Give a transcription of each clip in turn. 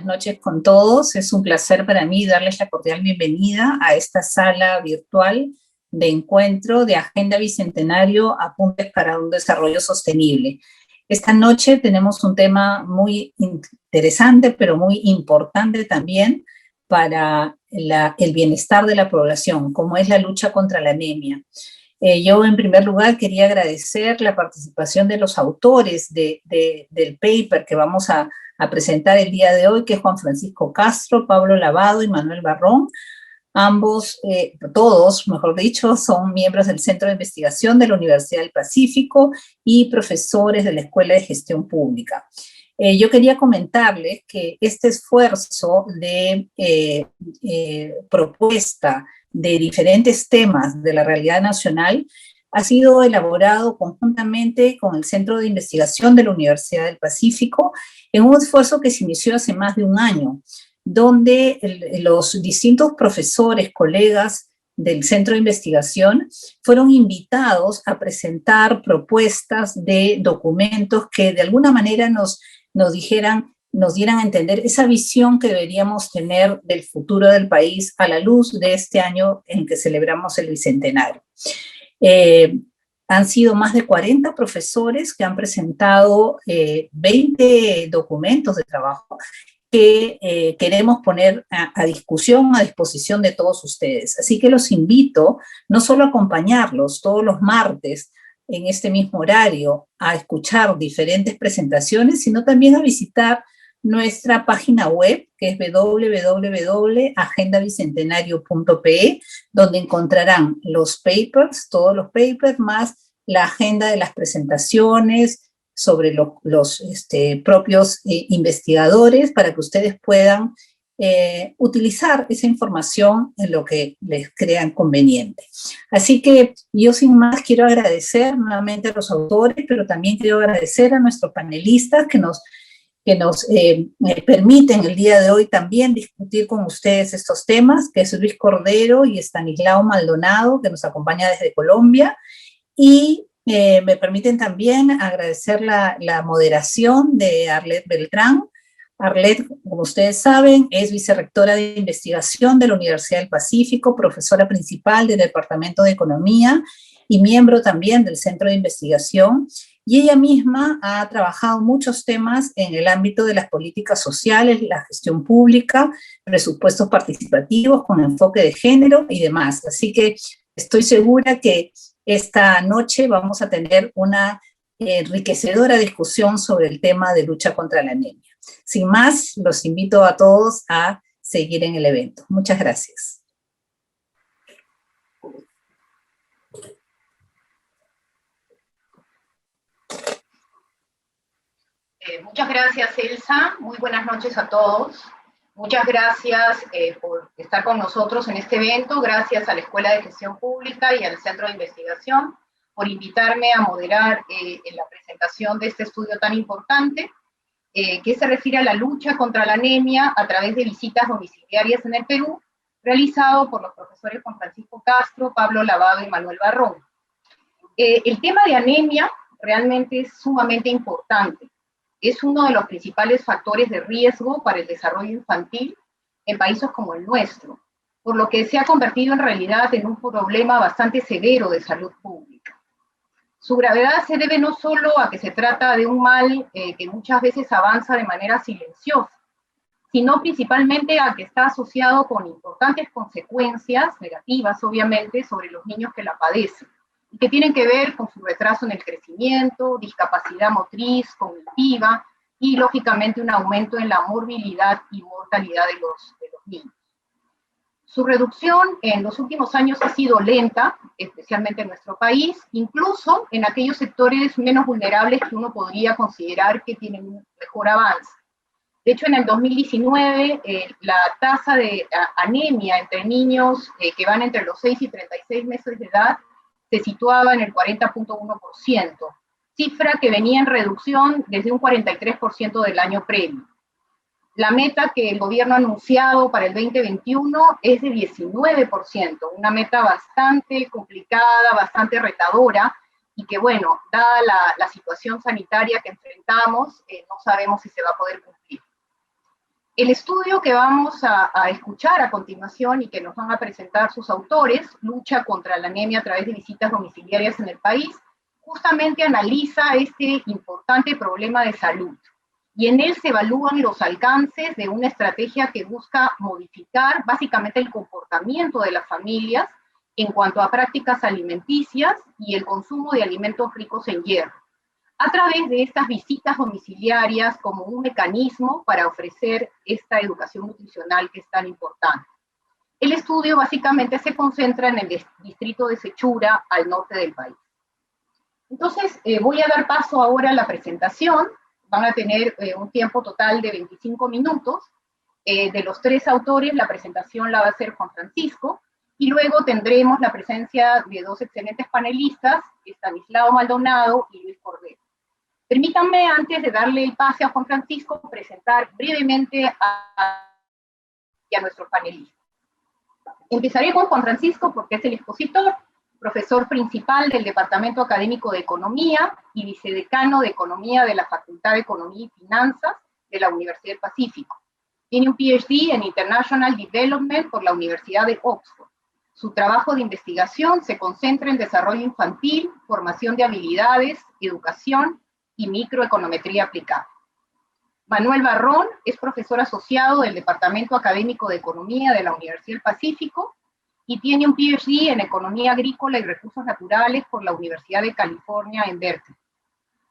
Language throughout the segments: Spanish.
noches con todos. Es un placer para mí darles la cordial bienvenida a esta sala virtual de encuentro de Agenda Bicentenario Apuntes para un Desarrollo Sostenible. Esta noche tenemos un tema muy interesante, pero muy importante también para el bienestar de la población, como es la lucha contra la anemia. Yo, en primer lugar, quería agradecer la participación de los autores del paper que vamos a presentar el día de hoy, que es Juan Francisco Castro, Pablo Lavado y Manuel Barrón. Ambos, todos, mejor dicho, son miembros del Centro de Investigación de la Universidad del Pacífico y profesores de la Escuela de Gestión Pública. Yo quería comentarles que este esfuerzo de propuesta de diferentes temas de la realidad nacional ha sido elaborado conjuntamente con el Centro de Investigación de la Universidad del Pacífico en un esfuerzo que se inició hace más de un año, donde los distintos profesores, colegas del Centro de Investigación fueron invitados a presentar propuestas de documentos que de alguna manera nos dieran a entender esa visión que deberíamos tener del futuro del país a la luz de este año en que celebramos el Bicentenario. Han sido más de 40 profesores que han presentado 20 documentos de trabajo que queremos poner a discusión, a disposición de todos ustedes. Así que los invito no solo a acompañarlos todos los martes en este mismo horario a escuchar diferentes presentaciones, sino también a visitar nuestra página web, que es www.agendabicentenario.pe, donde encontrarán los papers, todos los papers, más la agenda de las presentaciones sobre los propios investigadores, para que ustedes puedan utilizar esa información en lo que les crean conveniente. Así que yo sin más quiero agradecer nuevamente a los autores, pero también quiero agradecer a nuestros panelistas que nos permiten el día de hoy también discutir con ustedes estos temas, que es Luis Cordero y Estanislao Maldonado, que nos acompaña desde Colombia, y me permiten también agradecer la moderación de Arlet Beltrán. Arlet, como ustedes saben, es vicerrectora de investigación de la Universidad del Pacífico, profesora principal del Departamento de Economía y miembro también del Centro de Investigación, y ella misma ha trabajado muchos temas en el ámbito de las políticas sociales, la gestión pública, presupuestos participativos con enfoque de género y demás. Así que estoy segura que esta noche vamos a tener una enriquecedora discusión sobre el tema de lucha contra la anemia. Sin más, los invito a todos a seguir en el evento. Muchas gracias. Muchas gracias, Elsa. Muy buenas noches a todos. Muchas gracias por estar con nosotros en este evento. Gracias a la Escuela de Gestión Pública y al Centro de Investigación por invitarme a moderar en la presentación de este estudio tan importante, que se refiere a la lucha contra la anemia a través de visitas domiciliarias en el Perú, realizado por los profesores Juan Francisco Castro, Pablo Lavado y Manuel Barrón. El tema de anemia realmente es sumamente importante. Es uno de los principales factores de riesgo para el desarrollo infantil en países como el nuestro, por lo que se ha convertido en realidad en un problema bastante severo de salud pública. Su gravedad se debe no solo a que se trata de un mal que muchas veces avanza de manera silenciosa, sino principalmente a que está asociado con importantes consecuencias negativas, obviamente, sobre los niños que la padecen, y que tienen que ver con su retraso en el crecimiento, discapacidad motriz, cognitiva, y lógicamente un aumento en la morbilidad y mortalidad de los niños. Su reducción en los últimos años ha sido lenta, especialmente en nuestro país, incluso en aquellos sectores menos vulnerables que uno podría considerar que tienen un mejor avance. De hecho, en el 2019, la tasa de anemia entre niños que van entre los 6 y 36 meses de edad se situaba en el 40.1%, cifra que venía en reducción desde un 43% del año previo. La meta que el gobierno ha anunciado para el 2021 es de 19%, una meta bastante complicada, bastante retadora, y que, bueno, dada la situación sanitaria que enfrentamos, no sabemos si se va a poder cumplir. El estudio que vamos a escuchar a continuación y que nos van a presentar sus autores, Lucha contra la anemia a través de visitas domiciliarias en el país, justamente analiza este importante problema de salud. Y en él se evalúan los alcances de una estrategia que busca modificar básicamente el comportamiento de las familias en cuanto a prácticas alimenticias y el consumo de alimentos ricos en hierro, a través de estas visitas domiciliarias como un mecanismo para ofrecer esta educación nutricional que es tan importante. El estudio básicamente se concentra en el distrito de Sechura, al norte del país. Entonces, voy a dar paso ahora a la presentación. Van a tener un tiempo total de 25 minutos. De los 3 autores, la presentación la va a hacer Juan Francisco, y luego tendremos la presencia de 2 excelentes panelistas, Estanislao Maldonado y Luis Cordero. Permítanme, antes de darle el pase a Juan Francisco, presentar brevemente a nuestros panelistas. Empezaré con Juan Francisco porque es el expositor, profesor principal del Departamento Académico de Economía y vicedecano de Economía de la Facultad de Economía y Finanzas de la Universidad del Pacífico. Tiene un PhD en International Development por la Universidad de Oxford. Su trabajo de investigación se concentra en desarrollo infantil, formación de habilidades, educación y microeconometría aplicada. Manuel Barrón es profesor asociado del Departamento Académico de Economía de la Universidad del Pacífico y tiene un PhD en Economía Agrícola y Recursos Naturales por la Universidad de California en Berkeley.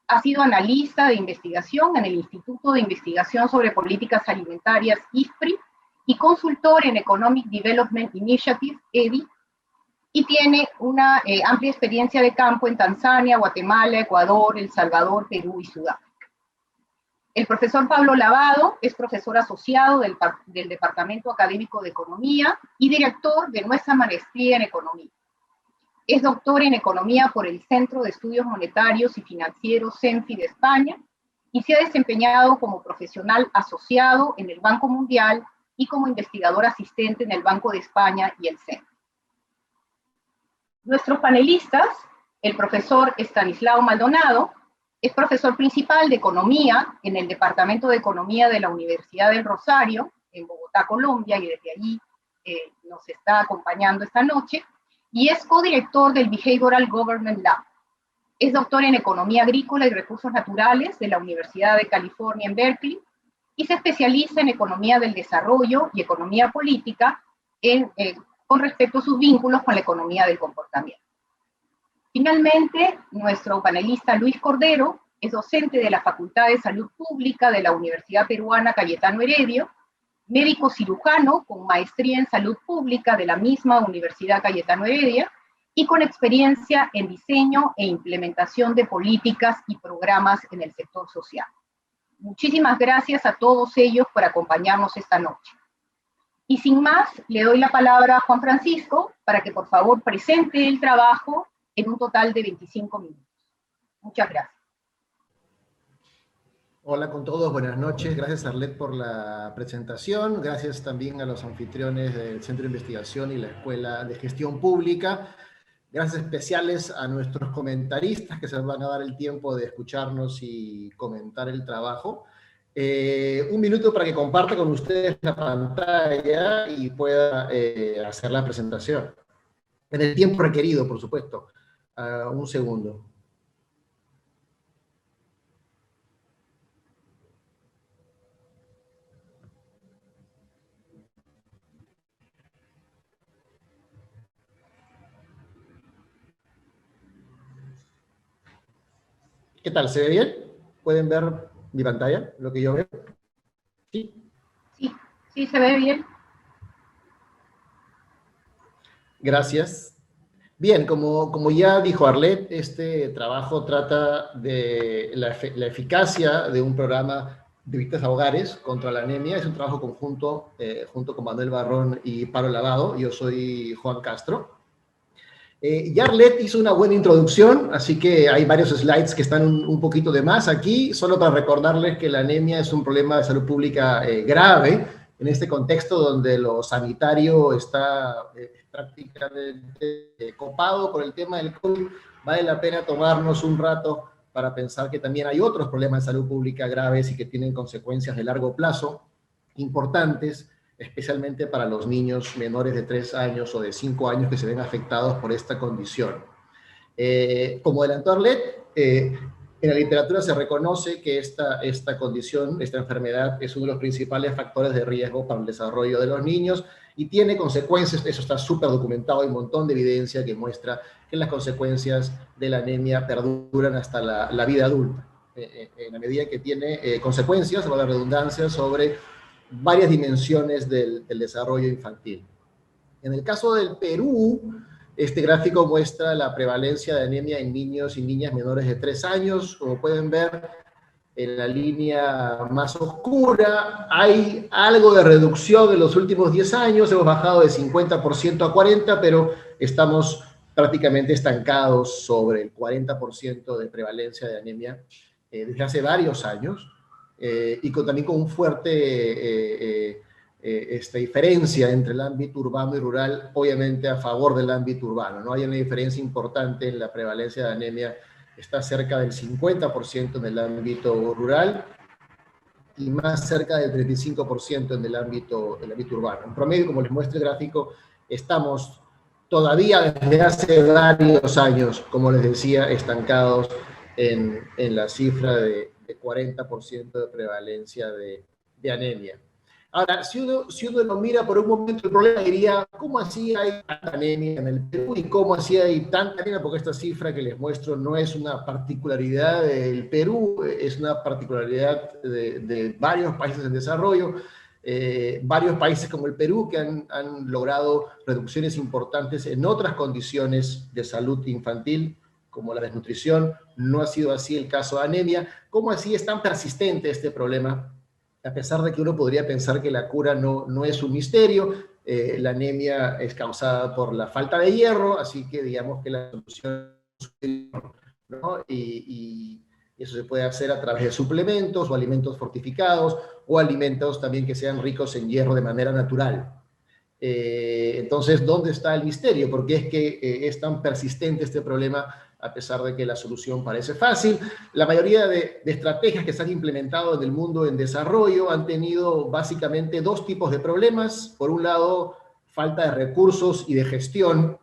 Ha sido analista de investigación en el Instituto de Investigación sobre Políticas Alimentarias, ISPRI, y consultor en Economic Development Initiative, EDI, y tiene una amplia experiencia de campo en Tanzania, Guatemala, Ecuador, El Salvador, Perú y Sudáfrica. El profesor Pablo Lavado es profesor asociado del Departamento Académico de Economía y director de nuestra maestría en Economía. Es doctor en Economía por el Centro de Estudios Monetarios y Financieros CENFI de España y se ha desempeñado como profesional asociado en el Banco Mundial y como investigador asistente en el Banco de España y el CENFI. Nuestros panelistas, el profesor Estanislao Maldonado, es profesor principal de Economía en el Departamento de Economía de la Universidad del Rosario, en Bogotá, Colombia, y desde allí nos está acompañando esta noche, y es codirector del Behavioral Government Lab. Es doctor en Economía Agrícola y Recursos Naturales de la Universidad de California en Berkeley, y se especializa en Economía del Desarrollo y Economía Política con respecto a sus vínculos con la economía del comportamiento. Finalmente, nuestro panelista Luis Cordero es docente de la Facultad de Salud Pública de la Universidad Peruana Cayetano Heredia, médico cirujano con maestría en Salud Pública de la misma Universidad Cayetano Heredia, y con experiencia en diseño e implementación de políticas y programas en el sector social. Muchísimas gracias a todos ellos por acompañarnos esta noche. Y sin más, le doy la palabra a Juan Francisco para que por favor presente el trabajo en un total de 25 minutos. Muchas gracias. Hola con todos, buenas noches. Gracias Arlet por la presentación. Gracias también a los anfitriones del Centro de Investigación y la Escuela de Gestión Pública. Gracias especiales a nuestros comentaristas que se van a dar el tiempo de escucharnos y comentar el trabajo. Un minuto para que comparta con ustedes la pantalla y pueda hacer la presentación. En el tiempo requerido, por supuesto. Un segundo. ¿Qué tal? ¿Se ve bien? ¿Pueden ver mi pantalla, lo que yo veo? ¿Sí? Sí, se ve bien. Gracias. Bien, como ya dijo Arlet, este trabajo trata de la eficacia de un programa de visitas a hogares contra la anemia. Es un trabajo conjunto junto con Manuel Barrón y Pablo Lavado. Yo soy Juan Castro. Ya Arlet hizo una buena introducción, así que hay varios slides que están un poquito de más aquí, solo para recordarles que la anemia es un problema de salud pública grave, en este contexto donde lo sanitario está prácticamente copado por el tema del COVID. Vale la pena tomarnos un rato para pensar que también hay otros problemas de salud pública graves y que tienen consecuencias de largo plazo, importantes, especialmente para los niños menores de 3 años o de 5 años que se ven afectados por esta condición. Como adelantó Arlet, en la literatura se reconoce que esta condición, esta enfermedad, es uno de los principales factores de riesgo para el desarrollo de los niños y tiene consecuencias. Eso está súper documentado, hay un montón de evidencia que muestra que las consecuencias de la anemia perduran hasta la vida adulta, en la medida que tiene consecuencias, o la redundancia, sobre varias dimensiones del desarrollo infantil. En el caso del Perú, este gráfico muestra la prevalencia de anemia en niños y niñas menores de 3 años. Como pueden ver, en la línea más oscura hay algo de reducción en los últimos 10 años. Hemos bajado de 50% a 40%, pero estamos prácticamente estancados sobre el 40% de prevalencia de anemia desde hace varios años, y también con un fuerte esta diferencia entre el ámbito urbano y rural, obviamente a favor del ámbito urbano, ¿no? Hay una diferencia importante en la prevalencia de anemia, está cerca del 50% en el ámbito rural y más cerca del 35% en el ámbito urbano. En promedio, como les muestra el gráfico, estamos todavía desde hace varios años, como les decía, estancados en la cifra de 40% de prevalencia de anemia. Ahora, si uno lo mira por un momento, el problema diría, ¿cómo así hay tanta anemia en el Perú? ¿Y cómo así hay tanta anemia? Porque esta cifra que les muestro no es una particularidad del Perú, es una particularidad de varios países en desarrollo, varios países como el Perú que han logrado reducciones importantes en otras condiciones de salud infantil, como la desnutrición. No ha sido así el caso de anemia. ¿Cómo así es tan persistente este problema? A pesar de que uno podría pensar que la cura no es un misterio, la anemia es causada por la falta de hierro, así que digamos que la solución es, ¿no? Y eso se puede hacer a través de suplementos o alimentos fortificados o alimentos también que sean ricos en hierro de manera natural. Entonces, ¿dónde está el misterio? ¿Por qué es que es tan persistente este problema a pesar de que la solución parece fácil? La mayoría de estrategias que se han implementado en el mundo en desarrollo han tenido básicamente dos tipos de problemas. Por un lado, falta de recursos y de gestión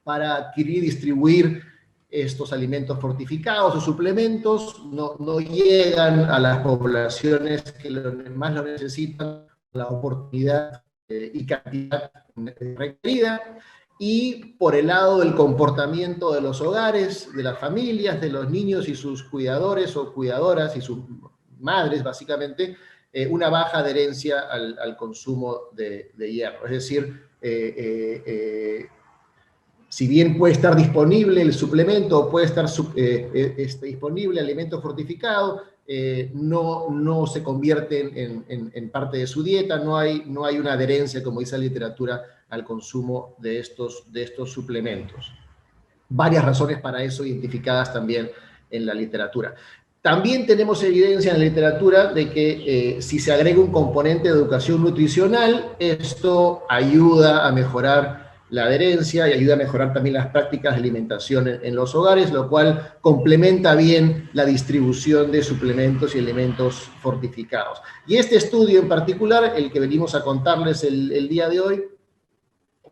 para adquirir y distribuir estos alimentos fortificados o suplementos. No llegan a las poblaciones que más lo necesitan, la oportunidad y cantidad requerida. Y por el lado del comportamiento de los hogares, de las familias, de los niños y sus cuidadores o cuidadoras y sus madres, básicamente, una baja adherencia al consumo de hierro. Es decir, si bien puede estar disponible el suplemento o puede estar disponible el alimento fortificado, no se convierte en parte de su dieta, no hay una adherencia, como dice la literatura, al consumo de estos suplementos. Varias razones para eso identificadas también en la literatura. También tenemos evidencia en la literatura de que si se agrega un componente de educación nutricional, esto ayuda a mejorar la adherencia y ayuda a mejorar también las prácticas de alimentación en los hogares, lo cual complementa bien la distribución de suplementos y alimentos fortificados. Y este estudio en particular, el que venimos a contarles el día de hoy,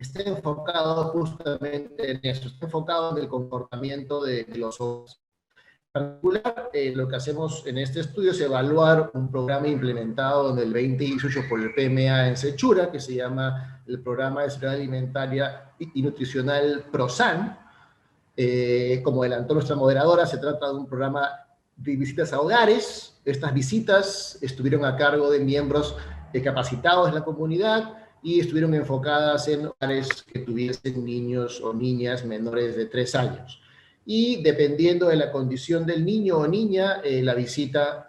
está enfocado justamente en eso, está enfocado en el comportamiento de los hogares. En particular, lo que hacemos en este estudio es evaluar un programa implementado en el 2018 por el PMA en Sechura, que se llama el Programa de Seguridad Alimentaria y Nutricional PROSAN. Como adelantó nuestra moderadora, se trata de un programa de visitas a hogares. Estas visitas estuvieron a cargo de miembros capacitados de la comunidad y estuvieron enfocadas en hogares que tuviesen niños o niñas menores de 3 años. Y dependiendo de la condición del niño o niña, la visita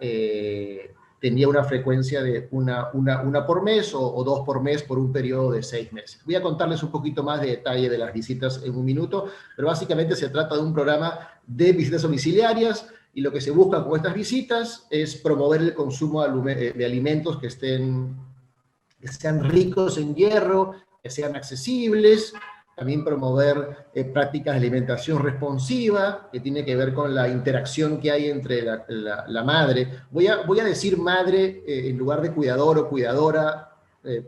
tenía una frecuencia de una por mes o 2 por mes por un periodo de 6 meses. Voy a contarles un poquito más de detalle de las visitas en un minuto, pero básicamente se trata de un programa de visitas domiciliarias y lo que se busca con estas visitas es promover el consumo de alimentos que sean ricos en hierro, que sean accesibles, también promover prácticas de alimentación responsiva, que tiene que ver con la interacción que hay entre la madre. Voy a decir madre en lugar de cuidador o cuidadora,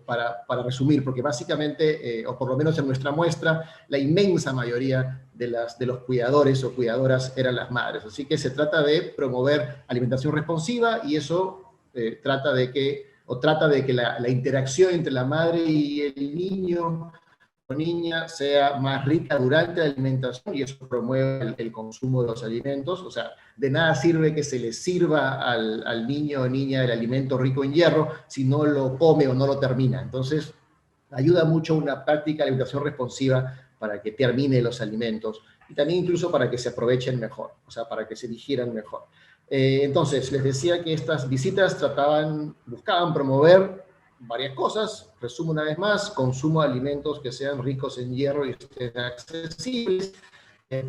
para resumir, porque básicamente, o por lo menos en nuestra muestra, la inmensa mayoría de los cuidadores o cuidadoras eran las madres. Así que se trata de promover alimentación responsiva, y eso trata de que la interacción entre la madre y el niño o niña sea más rica durante la alimentación, y eso promueve el consumo de los alimentos. O sea, de nada sirve que se le sirva al niño o niña el alimento rico en hierro si no lo come o no lo termina. Entonces, ayuda mucho una práctica de alimentación responsiva para que termine los alimentos, y también incluso para que se aprovechen mejor, o sea, para que se digieran mejor. Entonces, les decía que estas visitas buscaban promover varias cosas. Resumo una vez más: consumo de alimentos que sean ricos en hierro y estén accesibles,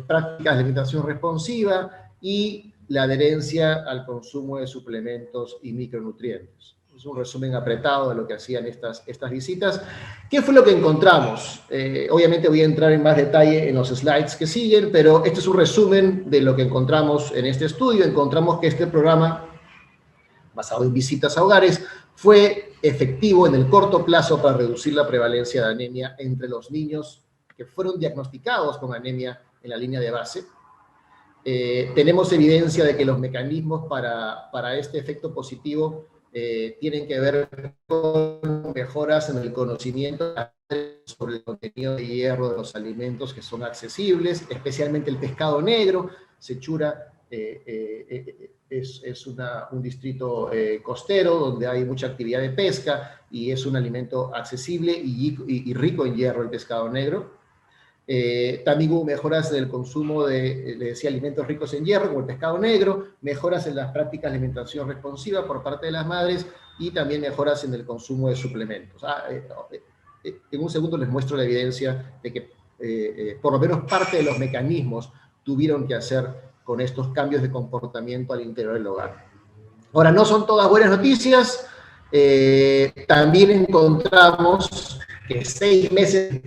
prácticas de alimentación responsiva y la adherencia al consumo de suplementos y micronutrientes. Es un resumen apretado de lo que hacían estas visitas. ¿Qué fue lo que encontramos? Obviamente voy a entrar en más detalle en los slides que siguen, pero este es un resumen de lo que encontramos en este estudio. Encontramos que este programa, basado en visitas a hogares, fue efectivo en el corto plazo para reducir la prevalencia de anemia entre los niños que fueron diagnosticados con anemia en la línea de base. Tenemos evidencia de que los mecanismos para este efecto positivo tienen que ver con mejoras en el conocimiento sobre el contenido de hierro de los alimentos que son accesibles, especialmente el pescado negro. Sechura es un distrito costero donde hay mucha actividad de pesca, y es un alimento accesible y rico en hierro el pescado negro. También hubo mejoras en el consumo de, le decía, alimentos ricos en hierro, como el pescado negro, mejoras en las prácticas de alimentación responsiva por parte de las madres, y también mejoras en el consumo de suplementos. En un segundo les muestro la evidencia de que por lo menos parte de los mecanismos tuvieron que hacer con estos cambios de comportamiento al interior del hogar. Ahora, no son todas buenas noticias. También encontramos que 6 meses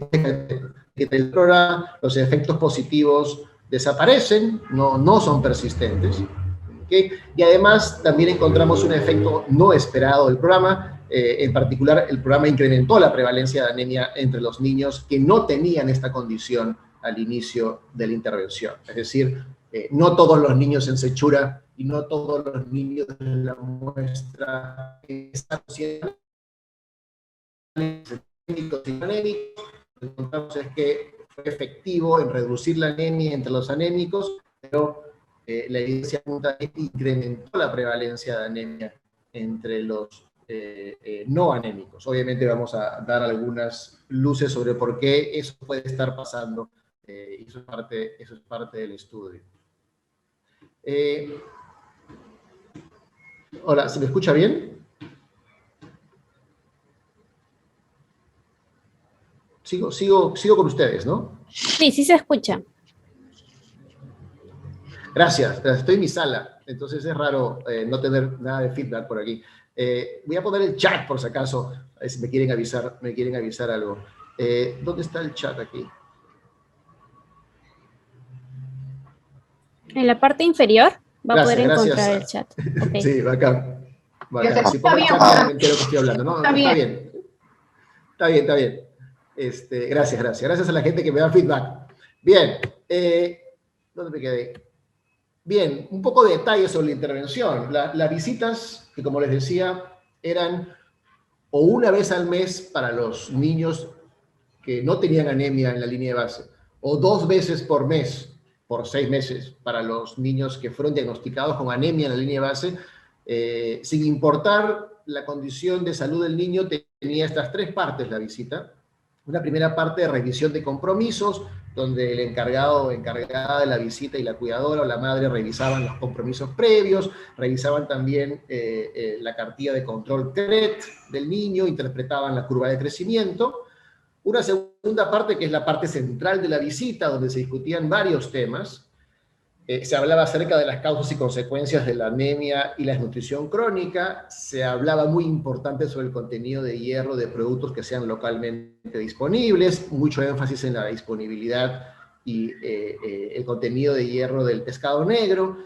del programa, los efectos positivos desaparecen, no son persistentes. ¿Okay? Y además también encontramos un efecto no esperado del programa. En particular, el programa incrementó la prevalencia de anemia entre los niños que no tenían esta condición al inicio de la intervención. Es decir, no todos los niños en Sechura y no todos los niños de la muestra están siendo anémicos y anémicos. Lo que encontramos es que fue efectivo en reducir la anemia entre los anémicos, pero la evidencia apunta que incrementó la prevalencia de anemia entre los no anémicos. Obviamente vamos a dar algunas luces sobre por qué eso puede estar pasando, y eso es parte del estudio. Hola, ¿se me escucha bien? Sigo con ustedes, ¿no? Sí, sí se escucha. Gracias. Estoy en mi sala, entonces es raro no tener nada de feedback por aquí. Voy a poner el chat por si acaso, si me quieren avisar algo. ¿Dónde está el chat aquí? En la parte inferior va a poder Gracias. encontrar el chat. Okay. Sí, bacán. Está Si pongo el bien, chat, no me entero que estoy hablando. No, está bien. Está bien. Gracias a la gente que me da feedback. Bien, ¿dónde me quedé? Bien, un poco de detalles sobre la intervención. Las visitas, que como les decía, eran o una vez al mes para los niños que no tenían anemia en la línea de base, o 2 veces por mes, por 6 meses, para los niños que fueron diagnosticados con anemia en la línea de base, sin importar la condición de salud del niño. Tenía estas 3 partes la visita. Una primera parte de revisión de compromisos, donde el encargado o encargada de la visita y la cuidadora o la madre revisaban los compromisos previos, revisaban también la cartilla de control CRET del niño, interpretaban la curva de crecimiento. Una segunda parte, que es la parte central de la visita, donde se discutían varios temas. Se hablaba acerca de las causas y consecuencias de la anemia y la desnutrición crónica. Se hablaba muy importante sobre el contenido de hierro de productos que sean localmente disponibles, mucho énfasis en la disponibilidad y el contenido de hierro del pescado negro.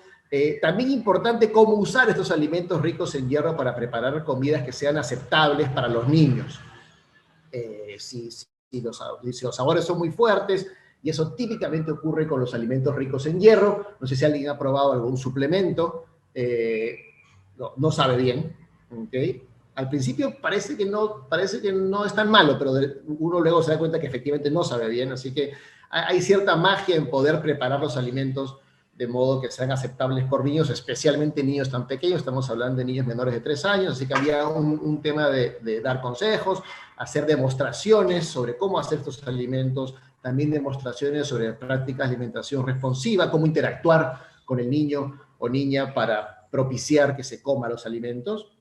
También importante cómo usar estos alimentos ricos en hierro para preparar comidas que sean aceptables para los niños. Si los sabores son muy fuertes, y eso típicamente ocurre con los alimentos ricos en hierro. No sé si alguien ha probado algún suplemento, no sabe bien, ¿okay? Al principio parece que no es tan malo, pero uno luego se da cuenta que efectivamente no sabe bien, así que hay cierta magia en poder preparar los alimentos de modo que sean aceptables por niños, especialmente niños tan pequeños. Estamos hablando de niños menores de 3 años, así que había un tema de dar consejos, hacer demostraciones sobre cómo hacer estos alimentos, también demostraciones sobre prácticas de alimentación responsiva, cómo interactuar con el niño o niña para propiciar que se coma los alimentos.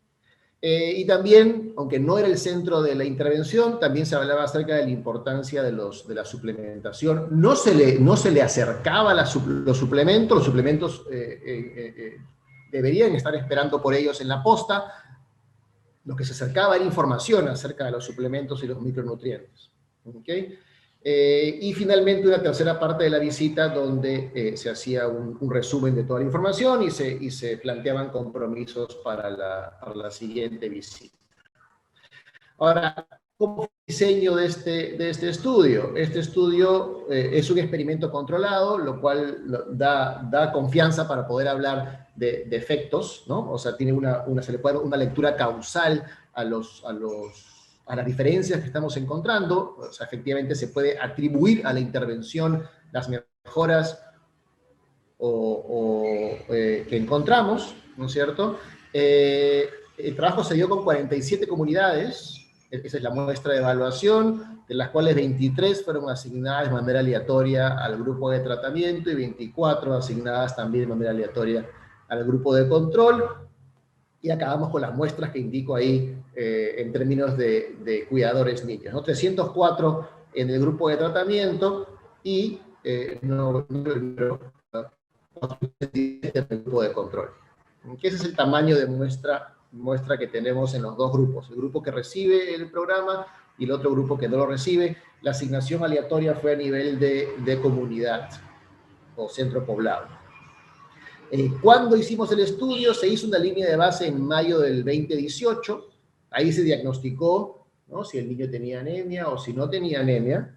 Y también, aunque no era el centro de la intervención, también se hablaba acerca de la importancia de la suplementación. No se le acercaba los suplementos deberían estar esperando por ellos en la posta. Lo que se acercaba era información acerca de los suplementos y los micronutrientes. ¿Okay? Y finalmente una tercera parte de la visita donde se hacía un resumen de toda la información y se planteaban compromisos para la siguiente visita. Ahora, ¿cómo fue el diseño de este estudio? Este estudio es un experimento controlado, lo cual da confianza para poder hablar de efectos, ¿no? O sea, tiene se le puede dar una lectura causal a las diferencias que estamos encontrando. O sea, efectivamente se puede atribuir a la intervención las mejoras que encontramos, ¿no es cierto? El trabajo se dio con 47 comunidades. Esa es la muestra de evaluación, de las cuales 23 fueron asignadas de manera aleatoria al grupo de tratamiento y 24 asignadas también de manera aleatoria al grupo de control. Y acabamos con las muestras que indico ahí en términos de cuidadores niños, ¿no? 304 en el grupo de tratamiento y en el grupo de control. Ese es el tamaño de muestra que tenemos en los dos grupos, el grupo que recibe el programa y el otro grupo que no lo recibe. La asignación aleatoria fue a nivel de comunidad o centro poblado. Cuando hicimos el estudio, se hizo una línea de base en mayo del 2018. Ahí se diagnosticó, ¿no?, si el niño tenía anemia o si no tenía anemia.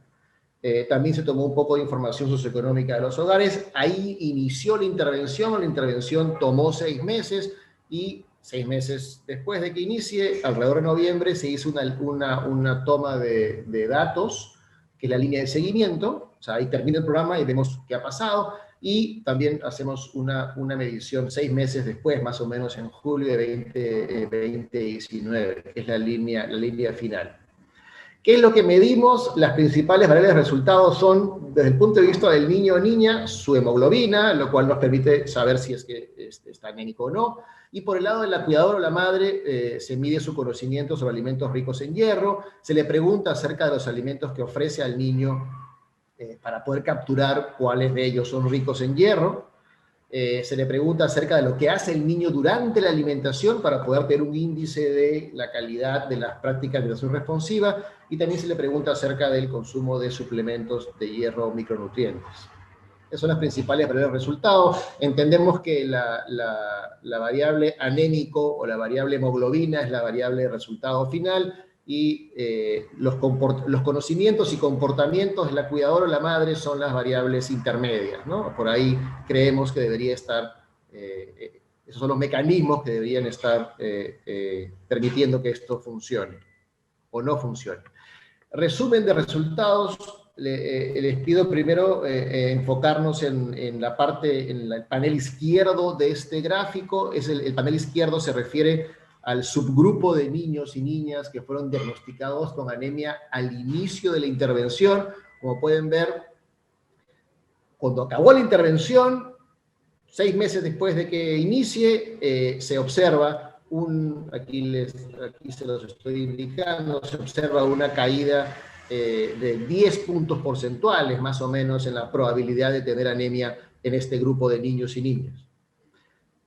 También se tomó un poco de información socioeconómica de los hogares. Ahí inició la intervención tomó 6 meses y 6 meses después de que inicie, alrededor de noviembre, se hizo una toma de datos, que es la línea de seguimiento. O sea, ahí termina el programa y vemos qué ha pasado. Y también hacemos una medición 6 meses después, más o menos en julio de 2019, que es la línea final. ¿Qué es lo que medimos? Las principales variables de resultados son, desde el punto de vista del niño o niña, su hemoglobina, lo cual nos permite saber si es que está anémico o no. Y por el lado de la cuidadora o la madre, se mide su conocimiento sobre alimentos ricos en hierro, se le pregunta acerca de los alimentos que ofrece al niño para poder capturar cuáles de ellos son ricos en hierro. Se le pregunta acerca de lo que hace el niño durante la alimentación para poder tener un índice de la calidad de las prácticas de alimentación responsiva, y también se le pregunta acerca del consumo de suplementos de hierro o micronutrientes. Esas son las principales variables de resultados. Entendemos que la variable anémico o la variable hemoglobina es la variable de resultado final, y los conocimientos y comportamientos de la cuidadora o la madre son las variables intermedias, ¿no? Por ahí creemos que debería estar, esos son los mecanismos que deberían estar permitiendo que esto funcione o no funcione. Resumen de resultados. Les pido primero enfocarnos en el panel izquierdo de este gráfico. El panel izquierdo se refiere al subgrupo de niños y niñas que fueron diagnosticados con anemia al inicio de la intervención. Como pueden ver, cuando acabó la intervención, 6 meses después de que inicie, se observa aquí se los estoy indicando, se observa una caída de 10 puntos porcentuales, más o menos, en la probabilidad de tener anemia en este grupo de niños y niñas.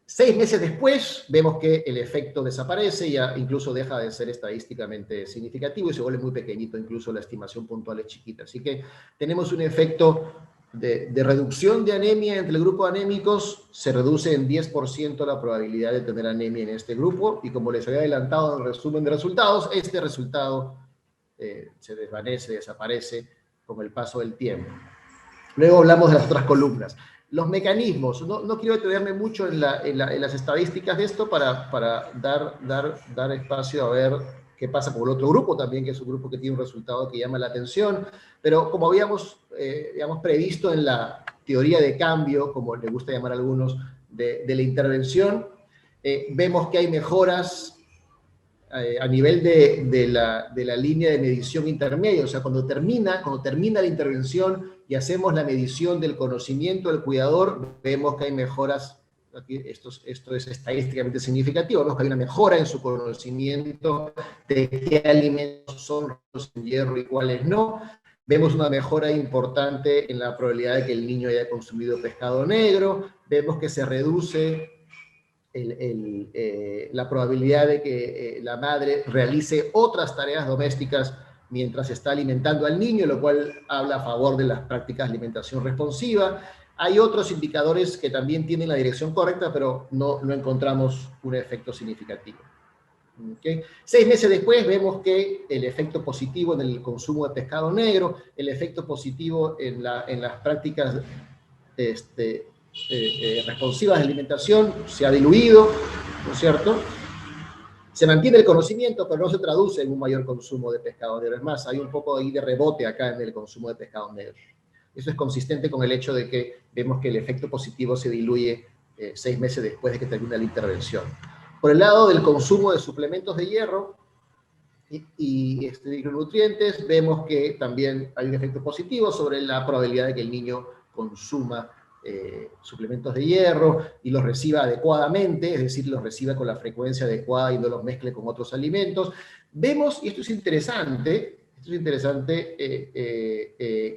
6 meses después, vemos que el efecto desaparece, ya incluso deja de ser estadísticamente significativo y se vuelve muy pequeñito, incluso la estimación puntual es chiquita. Así que tenemos un efecto de reducción de anemia entre el grupo de anémicos, se reduce en 10% la probabilidad de tener anemia en este grupo, y como les había adelantado en el resumen de resultados, este resultado se desvanece, desaparece con el paso del tiempo. Luego hablamos de las otras columnas. Los mecanismos, no quiero detenerme mucho en las estadísticas de esto para dar espacio a ver qué pasa con el otro grupo también, que es un grupo que tiene un resultado que llama la atención, pero como habíamos previsto en la teoría de cambio, como le gusta llamar a algunos, de la intervención, vemos que hay mejoras a nivel de la línea de medición intermedia, o sea, cuando termina la intervención y hacemos la medición del conocimiento del cuidador, vemos que hay mejoras, aquí esto es estadísticamente significativo, vemos que hay una mejora en su conocimiento de qué alimentos son ricos en hierro y cuáles no, vemos una mejora importante en la probabilidad de que el niño haya consumido pescado negro, vemos que se reduce la probabilidad de que la madre realice otras tareas domésticas mientras está alimentando al niño, lo cual habla a favor de las prácticas de alimentación responsiva. Hay otros indicadores que también tienen la dirección correcta, pero no encontramos un efecto significativo. ¿Okay? 6 meses después vemos que el efecto positivo en el consumo de pescado negro, el efecto positivo en las prácticas responsivas de alimentación se ha diluido, ¿no es cierto? Se mantiene el conocimiento, pero no se traduce en un mayor consumo de pescado negro. Es más, hay un poco ahí de rebote acá en el consumo de pescado negro. Eso es consistente con el hecho de que vemos que el efecto positivo se diluye 6 meses después de que termina la intervención. Por el lado del consumo de suplementos de hierro y micronutrientes, vemos que también hay un efecto positivo sobre la probabilidad de que el niño consuma suplementos de hierro y los reciba adecuadamente, es decir, los reciba con la frecuencia adecuada y no los mezcle con otros alimentos. Vemos, y esto es interesante,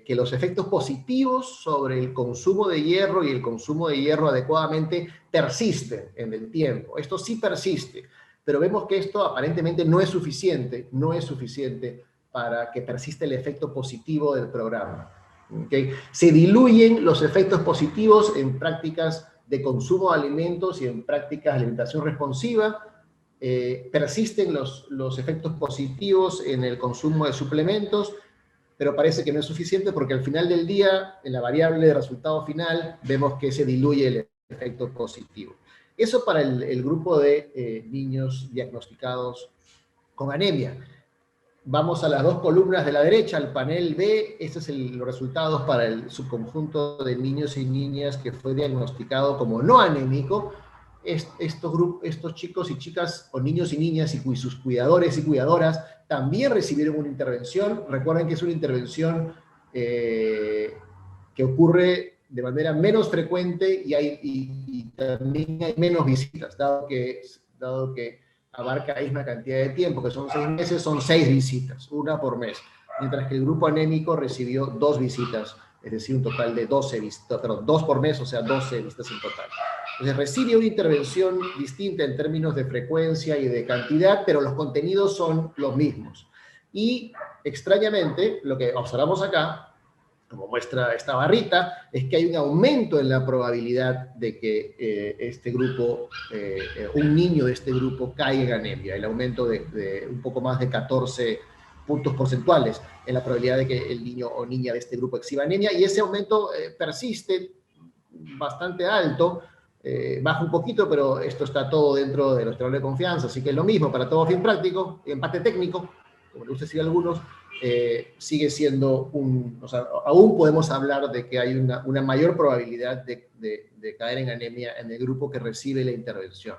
que los efectos positivos sobre el consumo de hierro y el consumo de hierro adecuadamente persisten en el tiempo. Esto sí persiste, pero vemos que esto aparentemente no es suficiente para que persista el efecto positivo del programa. ¿Okay? Se diluyen los efectos positivos en prácticas de consumo de alimentos y en prácticas de alimentación responsiva. Persisten los efectos positivos en el consumo de suplementos, pero parece que no es suficiente porque al final del día, en la variable de resultado final, vemos que se diluye el efecto positivo. Eso para el grupo de niños diagnosticados con anemia. Vamos a las dos columnas de la derecha, al panel B. Estos son los resultados para el subconjunto de niños y niñas que fue diagnosticado como no anémico. Estos chicos y chicas, o niños y niñas, y sus cuidadores y cuidadoras, también recibieron una intervención. Recuerden que es una intervención que ocurre de manera menos frecuente y también hay menos visitas, dado que abarca la misma cantidad de tiempo, que son 6 meses, son 6 visitas, una por mes, mientras que el grupo anémico recibió 2 visitas, es decir, un total de 12 visitas, perdón, 2 por mes, o sea, 12 visitas en total. Entonces recibe una intervención distinta en términos de frecuencia y de cantidad, pero los contenidos son los mismos. Y extrañamente, lo que observamos acá, como muestra esta barrita, es que hay un aumento en la probabilidad de que este grupo, un niño de este grupo caiga en anemia, el aumento de un poco más de 14 puntos porcentuales en la probabilidad de que el niño o niña de este grupo exhiba anemia, y ese aumento persiste bastante alto, baja un poquito, pero esto está todo dentro de nuestro nivel de confianza, así que es lo mismo para todo fin práctico, empate técnico, como le gusta decir a algunos, sigue siendo o sea, aún podemos hablar de que hay una mayor probabilidad de caer en anemia en el grupo que recibe la intervención.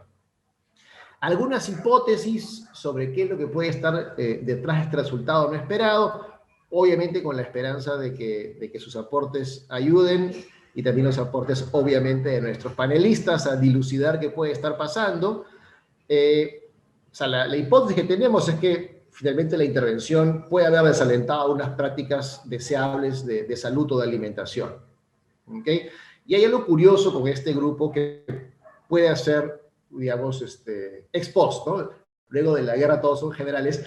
Algunas hipótesis sobre qué es lo que puede estar detrás de este resultado no esperado, obviamente con la esperanza de que sus aportes ayuden, y también los aportes, obviamente, de nuestros panelistas a dilucidar qué puede estar pasando. O sea, la hipótesis que tenemos es que finalmente la intervención puede haber desalentado unas prácticas deseables de salud o de alimentación. ¿Okay? Y hay algo curioso con este grupo que puede hacer, digamos, ex post, ¿no? Luego de la guerra todos son generales,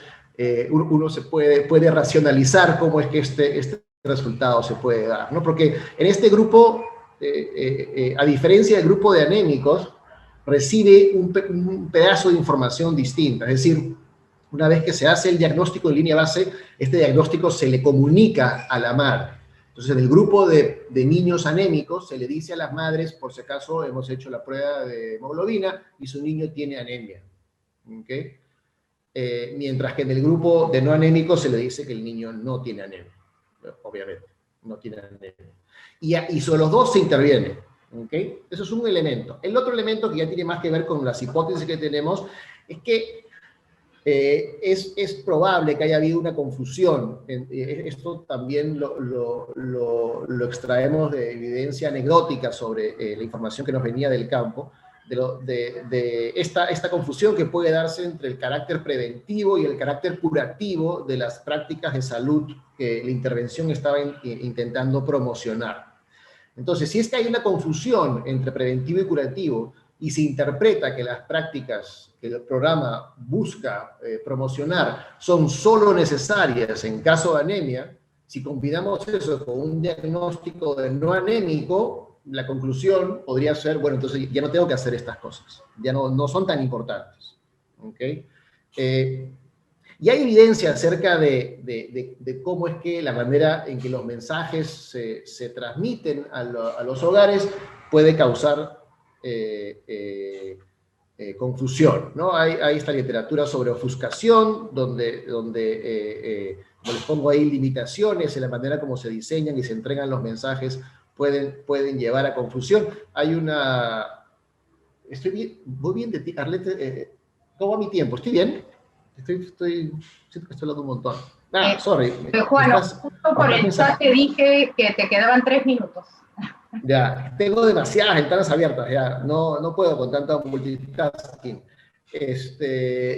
uno se puede racionalizar cómo es que este resultado se puede dar, ¿no? Porque en este grupo, a diferencia del grupo de anémicos, recibe un pedazo de información distinta, es decir, una vez que se hace el diagnóstico en línea base, este diagnóstico se le comunica a la madre. Entonces, en el grupo de niños anémicos se le dice a las madres, por si acaso hemos hecho la prueba de hemoglobina y su niño tiene anemia. ¿Okay? Mientras que en el grupo de no anémicos se le dice que el niño no tiene anemia. Obviamente, no tiene anemia. Y sobre los dos se interviene. ¿Okay? Eso es un elemento. El otro elemento que ya tiene más que ver con las hipótesis que tenemos es que es probable que haya habido una confusión. Esto también lo extraemos de evidencia anecdótica sobre la información que nos venía del campo, de esta confusión que puede darse entre el carácter preventivo y el carácter curativo de las prácticas de salud que la intervención estaba intentando promocionar. Entonces, si es que hay una confusión entre preventivo y curativo, y se interpreta que las prácticas que el programa busca promocionar son solo necesarias en caso de anemia, si combinamos eso con un diagnóstico de no anémico, la conclusión podría ser, bueno, entonces ya no tengo que hacer estas cosas, ya no son tan importantes. ¿Okay? Y hay evidencia acerca de cómo es que la manera en que los mensajes se transmiten a los hogares puede causar confusión, ¿no? Hay esta literatura sobre ofuscación, donde les pongo ahí limitaciones en la manera como se diseñan y se entregan los mensajes, pueden llevar a confusión. Hay una... voy bien de ti, Arlette, ¿cómo va mi tiempo? ¿Estoy bien? Siento que estoy hablando un montón. Sorry. Juan, justo por el chat te dije que te quedaban 3 minutos. Ya, tengo demasiadas ventanas abiertas, ya, no puedo con tanto multitasking.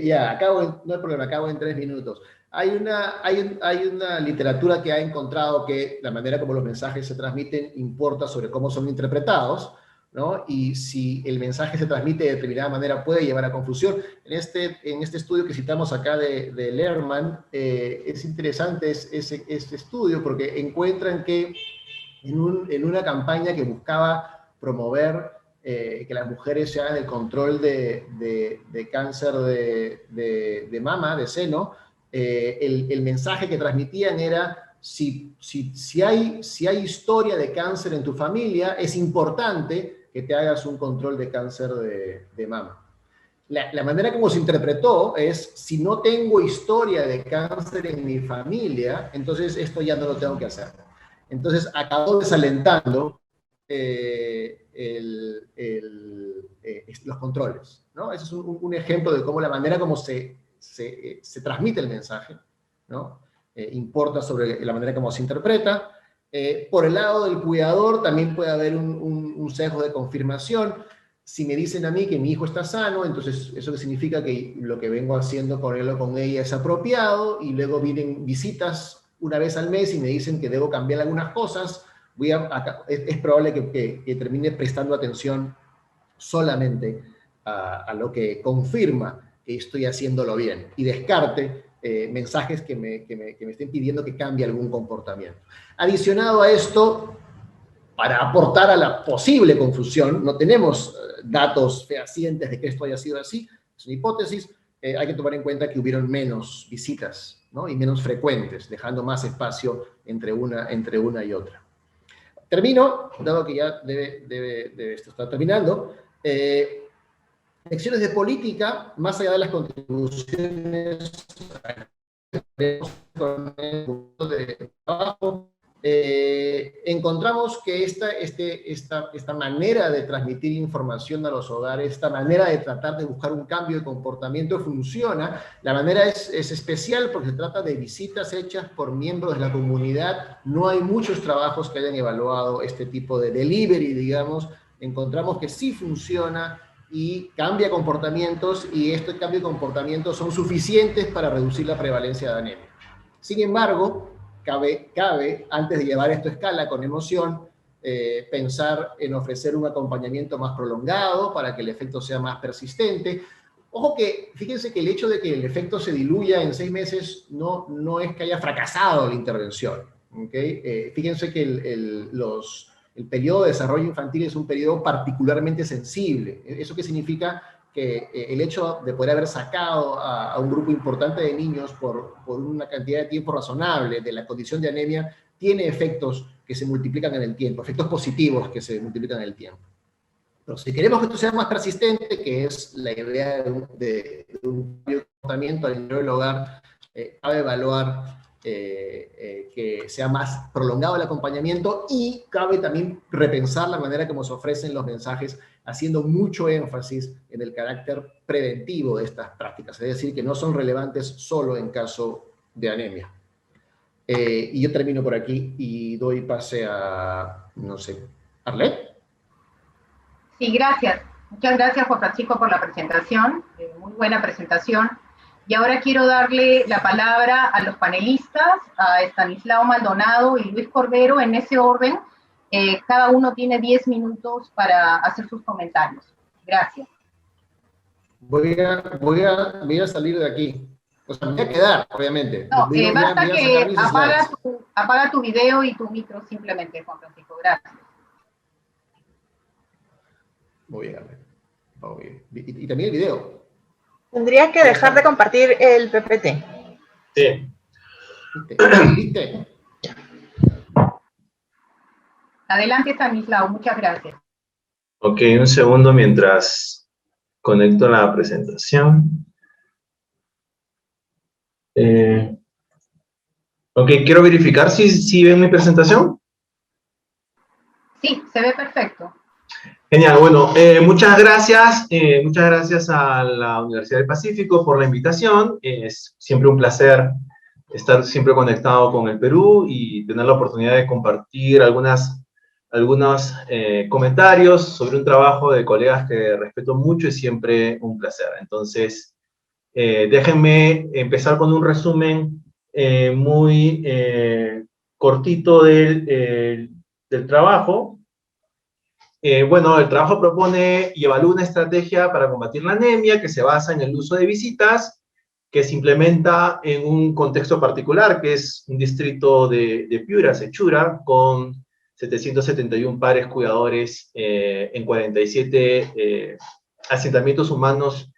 Ya, no hay problema, acabo en 3 minutos. Hay una literatura que ha encontrado que la manera como los mensajes se transmiten importa sobre cómo son interpretados, ¿no? Y si el mensaje se transmite de determinada manera puede llevar a confusión. En este estudio que citamos acá de Lerman, es interesante este estudio porque encuentran que en una campaña que buscaba promover que las mujeres se hagan el control de cáncer de mama, de seno, el mensaje que transmitían era, si hay historia de cáncer en tu familia, es importante que te hagas un control de cáncer de mama. La manera como se interpretó es, si no tengo historia de cáncer en mi familia, entonces esto ya no lo tengo que hacer. Entonces acabó desalentando los controles, ¿no? Ese es un ejemplo de cómo la manera como se transmite el mensaje, ¿no? Importa sobre la manera como se interpreta. Por el lado del cuidador también puede haber un sesgo de confirmación. Si me dicen a mí que mi hijo está sano, entonces eso significa que lo que vengo haciendo con él o con ella es apropiado, y luego vienen visitas una vez al mes y me dicen que debo cambiar algunas cosas, es probable que termine prestando atención solamente a lo que confirma que estoy haciéndolo bien, y descarte mensajes que me estén pidiendo que cambie algún comportamiento. Adicionado a esto, para aportar a la posible confusión, no tenemos datos fehacientes de que esto haya sido así, es una hipótesis, hay que tomar en cuenta que hubieron menos visitas, ¿no? Y menos frecuentes, dejando más espacio entre una y otra. Termino, dado que ya debe esto estar terminando. Lecciones de política, más allá de las contribuciones con el grupo de trabajo, encontramos que esta manera de transmitir información a los hogares, esta manera de tratar de buscar un cambio de comportamiento funciona. La manera es especial porque se trata de visitas hechas por miembros de la comunidad. No hay muchos trabajos que hayan evaluado este tipo de delivery, digamos. Encontramos que sí funciona y cambia comportamientos, y este cambio de comportamientos son suficientes para reducir la prevalencia de anemia. Sin embargo, cabe, antes de llevar esto a escala con emoción, pensar en ofrecer un acompañamiento más prolongado para que el efecto sea más persistente. Ojo que, fíjense que el hecho de que el efecto se diluya en 6 meses no es que haya fracasado la intervención. ¿Okay? Fíjense que el periodo de desarrollo infantil es un periodo particularmente sensible. ¿Eso qué significa? Que el hecho de poder haber sacado a un grupo importante de niños por una cantidad de tiempo razonable de la condición de anemia tiene efectos que se multiplican en el tiempo, efectos positivos que se multiplican en el tiempo. Pero si queremos que esto sea más persistente, que es la idea de un tratamiento al interior del hogar, cabe evaluar que sea más prolongado el acompañamiento y cabe también repensar la manera como se ofrecen los mensajes, haciendo mucho énfasis en el carácter preventivo de estas prácticas, es decir, que no son relevantes solo en caso de anemia. Y yo termino por aquí y doy pase a, no sé, ¿Arlet? Sí, gracias. Muchas gracias, Juan Francisco, por la presentación. Muy buena presentación. Y ahora quiero darle la palabra a los panelistas, a Estanislao Maldonado y Luis Cordero, en ese orden. Cada uno tiene 10 minutos para hacer sus comentarios. Gracias. Voy a salir de aquí. O sea, me voy a quedar, obviamente. No, basta que apaga tu video y tu micro simplemente, Juan Francisco. Gracias. Muy bien. Y también el video. Tendría que dejar de compartir el PPT. Sí. ¿Viste? Adelante, Estanislao. Muchas gracias. Ok, un segundo mientras conecto la presentación. Ok, quiero verificar si ven mi presentación. Sí, se ve perfecto. Genial, bueno, muchas gracias a la Universidad del Pacífico por la invitación. Es siempre un placer estar siempre conectado con el Perú y tener la oportunidad de compartir algunos comentarios sobre un trabajo de colegas que respeto mucho. Es siempre un placer. Entonces, déjenme empezar con un resumen muy cortito del trabajo. Bueno, el trabajo propone y evalúa una estrategia para combatir la anemia que se basa en el uso de visitas, que se implementa en un contexto particular, que es un distrito de Piura, Sechura, con 771 padres cuidadores en 47 asentamientos humanos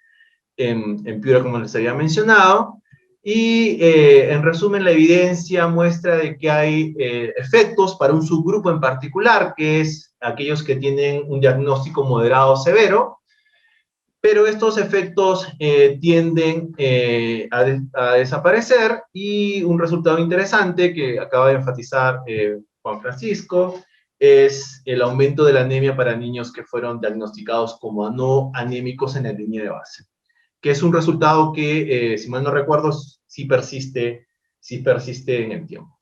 en Piura, como les había mencionado. Y en resumen, la evidencia muestra de que hay efectos para un subgrupo en particular, que es aquellos que tienen un diagnóstico moderado o severo, pero estos efectos tienden a desaparecer, y un resultado interesante que acaba de enfatizar Juan Francisco es el aumento de la anemia para niños que fueron diagnosticados como no anémicos en la línea de base, que es un resultado que, si mal no recuerdo, sí persiste en el tiempo.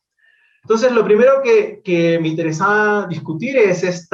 Entonces, lo primero que me interesaba discutir es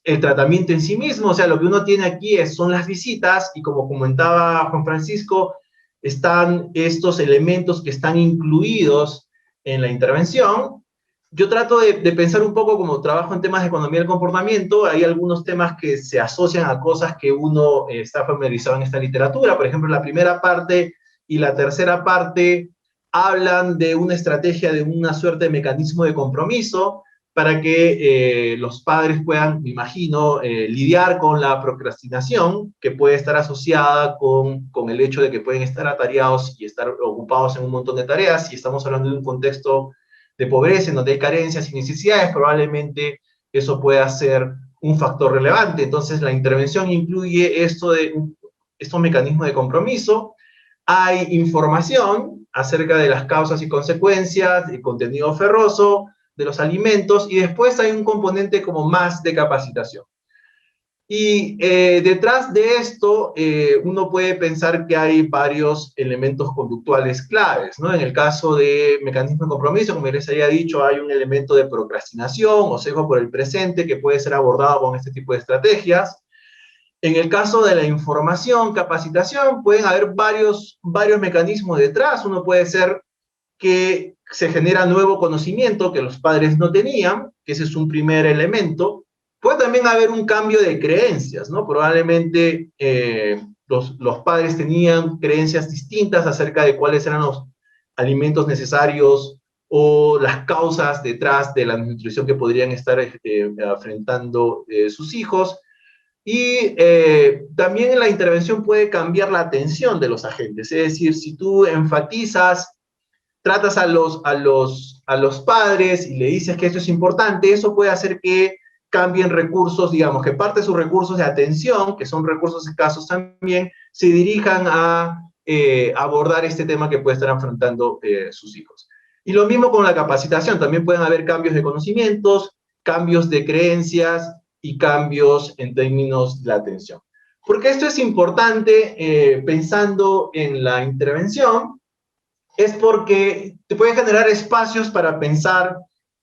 el tratamiento en sí mismo. O sea, lo que uno tiene aquí son las visitas, y como comentaba Juan Francisco, están estos elementos que están incluidos en la intervención. Yo trato de pensar un poco, como trabajo en temas de economía del comportamiento, hay algunos temas que se asocian a cosas que uno está familiarizado en esta literatura. Por ejemplo, la primera parte y la tercera parte hablan de una estrategia, de una suerte de mecanismo de compromiso para que los padres puedan, me imagino, lidiar con la procrastinación, que puede estar asociada con el hecho de que pueden estar atareados y estar ocupados en un montón de tareas. Si estamos hablando de un contexto de pobreza, en donde hay carencias y necesidades, probablemente eso pueda ser un factor relevante. Entonces, la intervención incluye estos mecanismos de compromiso. Hay información acerca de las causas y consecuencias, del contenido ferroso, de los alimentos, y después hay un componente como más de capacitación. Y detrás de esto, uno puede pensar que hay varios elementos conductuales claves, ¿no? En el caso de mecanismo de compromiso, como les había dicho, hay un elemento de procrastinación o sesgo por el presente que puede ser abordado con este tipo de estrategias. En el caso de la información, capacitación, pueden haber varios mecanismos detrás. Uno puede ser que se genera nuevo conocimiento que los padres no tenían, que ese es un primer elemento, puede también haber un cambio de creencias, ¿no? Probablemente los padres tenían creencias distintas acerca de cuáles eran los alimentos necesarios o las causas detrás de la nutrición que podrían estar enfrentando sus hijos. Y también la intervención puede cambiar la atención de los agentes, es decir, si tú enfatizas, tratas a los padres y le dices que esto es importante, eso puede hacer que cambien recursos, digamos, que parte de sus recursos de atención, que son recursos escasos también, se dirijan a abordar este tema que puede estar afrontando sus hijos. Y lo mismo con la capacitación, también pueden haber cambios de conocimientos, cambios de creencias y cambios en términos de la atención. Porque esto es importante pensando en la intervención, es porque te puede generar espacios para pensar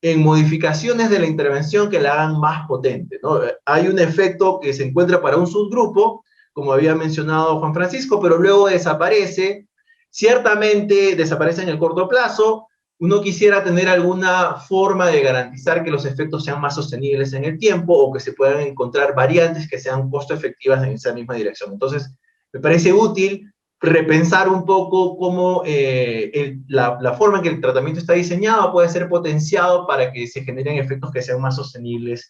en modificaciones de la intervención que la hagan más potente, ¿no? Hay un efecto que se encuentra para un subgrupo, como había mencionado Juan Francisco, pero luego desaparece. Ciertamente desaparece en el corto plazo. Uno quisiera tener alguna forma de garantizar que los efectos sean más sostenibles en el tiempo o que se puedan encontrar variantes que sean costo efectivas en esa misma dirección. Entonces, me parece útil repensar un poco cómo la forma en que el tratamiento está diseñado puede ser potenciado para que se generen efectos que sean más sostenibles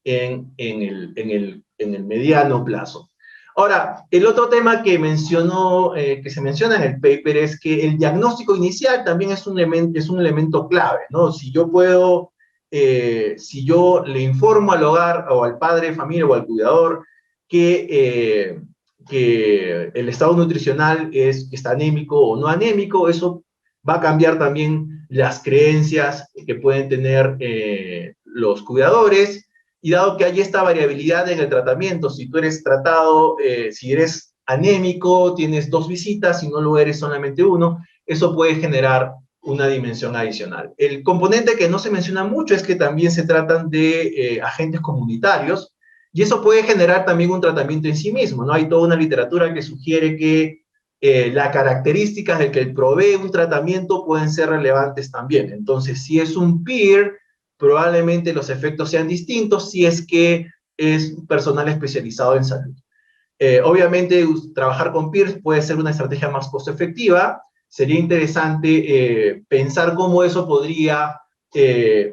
en el mediano plazo. Ahora, el otro tema que se menciona en el paper es que el diagnóstico inicial también es un elemento clave, ¿no? Si yo le informo al hogar o al padre de familia o al cuidador que el estado nutricional está anémico o no anémico, eso va a cambiar también las creencias que pueden tener los cuidadores, y dado que hay esta variabilidad en el tratamiento, si tú eres tratado, si eres anémico, tienes 2 visitas, si no lo eres solamente 1, eso puede generar una dimensión adicional. El componente que no se menciona mucho es que también se tratan de agentes comunitarios, y eso puede generar también un tratamiento en sí mismo, ¿no? Hay toda una literatura que sugiere que las características del que provee un tratamiento pueden ser relevantes también. Entonces, si es un peer, probablemente los efectos sean distintos si es que es personal especializado en salud. Obviamente, trabajar con peers puede ser una estrategia más costo efectiva. Sería interesante pensar cómo eso podría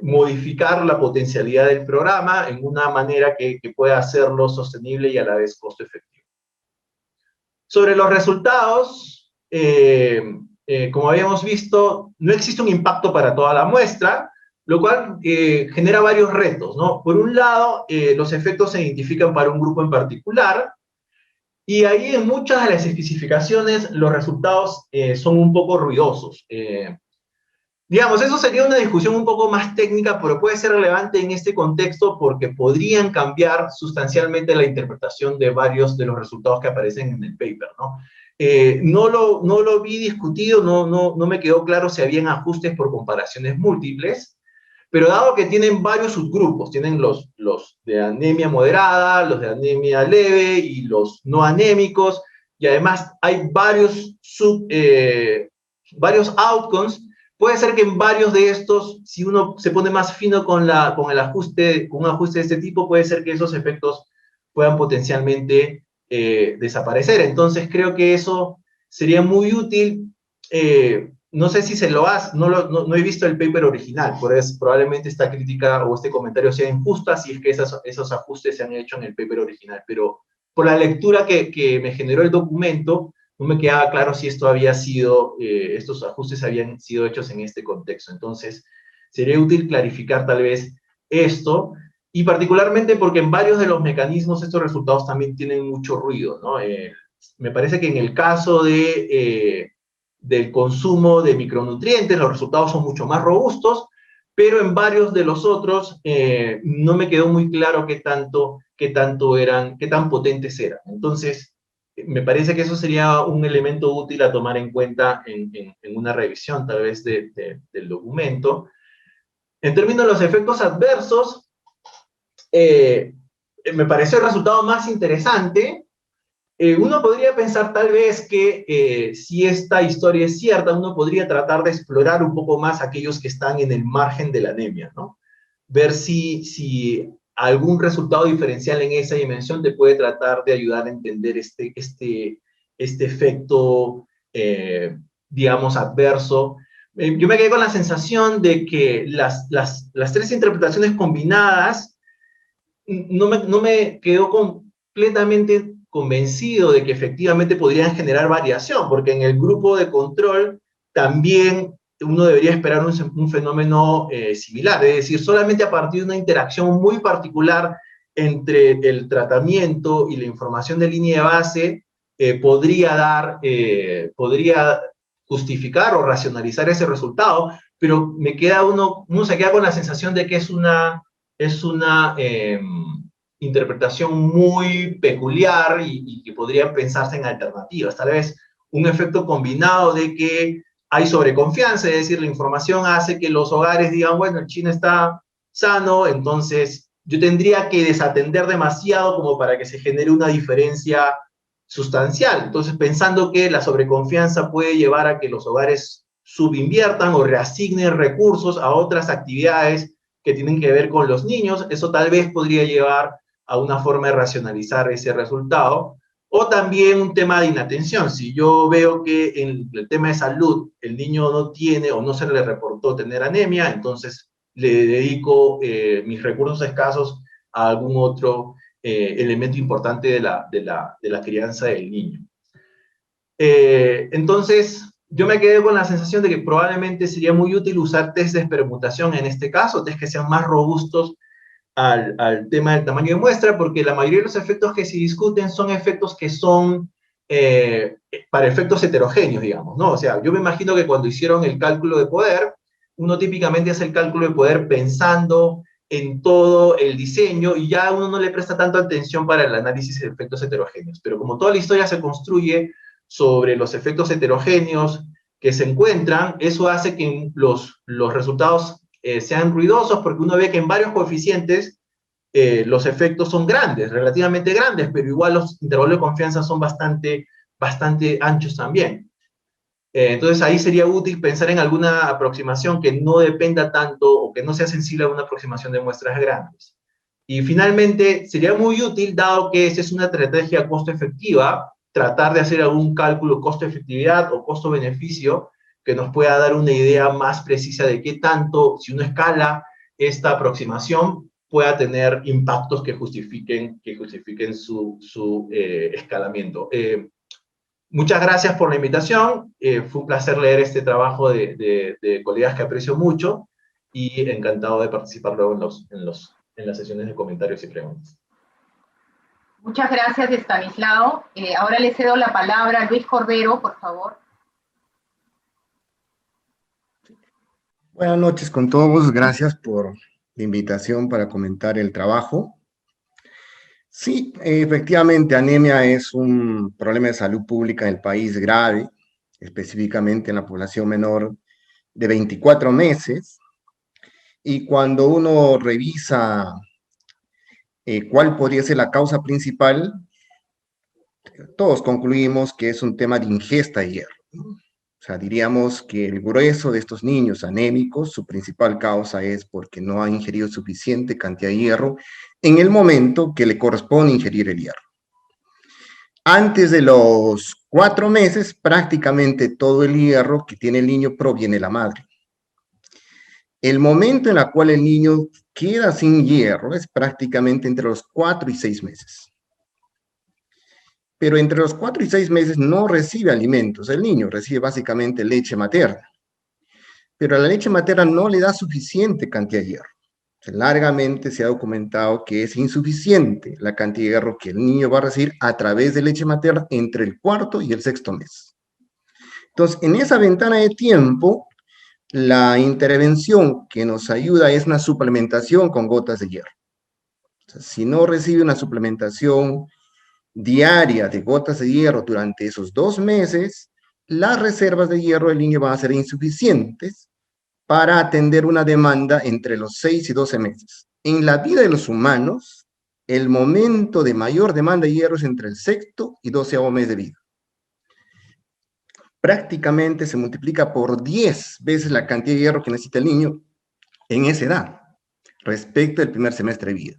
modificar la potencialidad del programa en una manera que pueda hacerlo sostenible y a la vez costo efectivo. Sobre los resultados, como habíamos visto, no existe un impacto para toda la muestra, lo cual genera varios retos, ¿no? Por un lado, los efectos se identifican para un grupo en particular, y ahí en muchas de las especificaciones los resultados son un poco ruidosos. Digamos, eso sería una discusión un poco más técnica, pero puede ser relevante en este contexto porque podrían cambiar sustancialmente la interpretación de varios de los resultados que aparecen en el paper, ¿no? No lo vi discutido, no me quedó claro si habían ajustes por comparaciones múltiples, pero dado que tienen varios subgrupos, tienen los de anemia moderada, los de anemia leve y los no anémicos, y además hay varios outcomes, puede ser que en varios de estos, si uno se pone más fino con un ajuste de este tipo, puede ser que esos efectos puedan potencialmente desaparecer. Entonces creo que eso sería muy útil. No sé si se lo hace, no he visto el paper original, probablemente esta crítica o este comentario sea injusta si es que esos ajustes se han hecho en el paper original, pero por la lectura que me generó el documento, no me quedaba claro si estos ajustes habían sido hechos en este contexto. Entonces, sería útil clarificar tal vez esto, y particularmente porque en varios de los mecanismos estos resultados también tienen mucho ruido, ¿no? Me parece que en el caso del consumo de micronutrientes, los resultados son mucho más robustos, pero en varios de los otros no me quedó muy claro qué tan potentes eran. Entonces, me parece que eso sería un elemento útil a tomar en cuenta en una revisión, tal vez, del documento. En términos de los efectos adversos, me pareció el resultado más interesante. Uno podría pensar tal vez que si esta historia es cierta, uno podría tratar de explorar un poco más aquellos que están en el margen de la anemia, ¿no? ver si algún resultado diferencial en esa dimensión te puede tratar de ayudar a entender este efecto, digamos, adverso. Yo me quedé con la sensación de que las tres interpretaciones combinadas no me quedó completamente convencido de que efectivamente podrían generar variación, porque en el grupo de control también uno debería esperar un fenómeno similar, es decir, solamente a partir de una interacción muy particular entre el tratamiento y la información de línea de base podría justificar o racionalizar ese resultado, pero uno se queda con la sensación de que es una interpretación muy peculiar y que podrían pensarse en alternativas. Tal vez un efecto combinado de que hay sobreconfianza, es decir, la información hace que los hogares digan, bueno, el chino está sano, entonces yo tendría que desatender demasiado como para que se genere una diferencia sustancial. Entonces, pensando que la sobreconfianza puede llevar a que los hogares subinviertan o reasignen recursos a otras actividades que tienen que ver con los niños, eso tal vez podría llevar a una forma de racionalizar ese resultado. O también un tema de inatención. Si yo veo que en el tema de salud el niño no tiene o no se le reportó tener anemia, entonces le dedico mis recursos escasos a algún otro elemento importante de la crianza del niño. Entonces, yo me quedé con la sensación de que probablemente sería muy útil usar test de permutación en este caso, test que sean más robustos al tema del tamaño de muestra, porque la mayoría de los efectos que se discuten son efectos que son para efectos heterogéneos, digamos, ¿no? O sea, yo me imagino que cuando hicieron el cálculo de poder, uno típicamente hace el cálculo de poder pensando en todo el diseño y ya uno no le presta tanto atención para el análisis de efectos heterogéneos. Pero como toda la historia se construye sobre los efectos heterogéneos que se encuentran, eso hace que los resultados sean ruidosos, porque uno ve que en varios coeficientes los efectos son grandes, relativamente grandes, pero igual los intervalos de confianza son bastante anchos también. Entonces ahí sería útil pensar en alguna aproximación que no dependa tanto o que no sea sensible a una aproximación de muestras grandes. Y finalmente sería muy útil, dado que esa es una estrategia costo-efectiva, tratar de hacer algún cálculo costo-efectividad o costo-beneficio que nos pueda dar una idea más precisa de qué tanto, si uno escala esta aproximación, pueda tener impactos que justifiquen su escalamiento. Muchas gracias por la invitación. Fue un placer leer este trabajo de colegas que aprecio mucho y encantado de participar luego en las sesiones de comentarios y preguntas. Muchas gracias, Estanislao. Ahora le cedo la palabra a Luis Cordero, por favor. Buenas noches con todos. Gracias por la invitación para comentar el trabajo. Sí, efectivamente, anemia es un problema de salud pública en el país grave, específicamente en la población menor de 24 meses. Y cuando uno revisa cuál podría ser la causa principal, todos concluimos que es un tema de ingesta de hierro, ¿no? O sea, diríamos que el grueso de estos niños anémicos, su principal causa es porque no han ingerido suficiente cantidad de hierro en el momento que le corresponde ingerir el hierro. Antes de los 4 meses, prácticamente todo el hierro que tiene el niño proviene de la madre. El momento en el cual el niño queda sin hierro es prácticamente entre los 4 y 6 meses. Pero entre los 4 y 6 meses no recibe alimentos. El niño recibe básicamente leche materna. Pero la leche materna no le da suficiente cantidad de hierro. Largamente se ha documentado que es insuficiente la cantidad de hierro que el niño va a recibir a través de leche materna entre el 4º y el 6º mes. Entonces, en esa ventana de tiempo, la intervención que nos ayuda es una suplementación con gotas de hierro. O sea, si no recibe una suplementación diaria de gotas de hierro durante esos 2 meses, las reservas de hierro del niño van a ser insuficientes para atender una demanda entre los 6 y 12 meses. En la vida de los humanos, el momento de mayor demanda de hierro es entre el 6º y 12º mes de vida. Prácticamente se multiplica por 10 veces la cantidad de hierro que necesita el niño en esa edad. respecto al primer semestre de vida.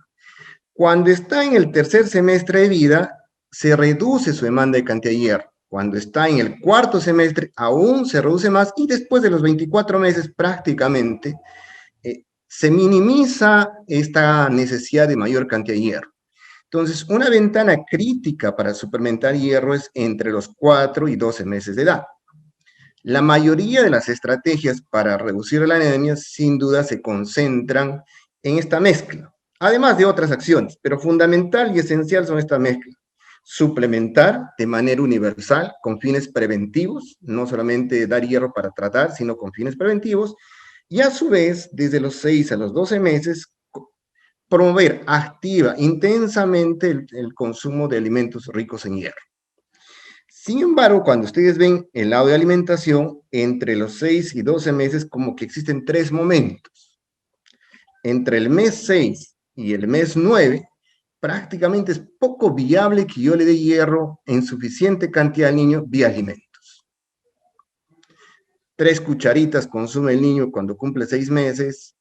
Cuando está en el tercer semestre de vida, se reduce su demanda de cantidad de hierro. Cuando está en el cuarto semestre, aún se reduce más, y después de los 24 meses prácticamente se minimiza esta necesidad de mayor cantidad de hierro. Entonces, una ventana crítica para suplementar hierro es entre los 4 y 12 meses de edad. La mayoría de las estrategias para reducir la anemia, sin duda, se concentran en esta mezcla, además de otras acciones, pero fundamental y esencial son esta mezcla. Suplementar de manera universal con fines preventivos, no solamente dar hierro para tratar, sino con fines preventivos, y a su vez, desde los 6 a los 12 meses, promover activa, intensamente el consumo de alimentos ricos en hierro. Sin embargo, cuando ustedes ven el lado de alimentación, entre los 6 y 12 meses, como que existen 3 momentos. Entre el mes 6 y el mes 9, prácticamente es poco viable que yo le dé hierro en suficiente cantidad al niño vía alimentos. 3 cucharitas consume el niño cuando cumple 6 meses,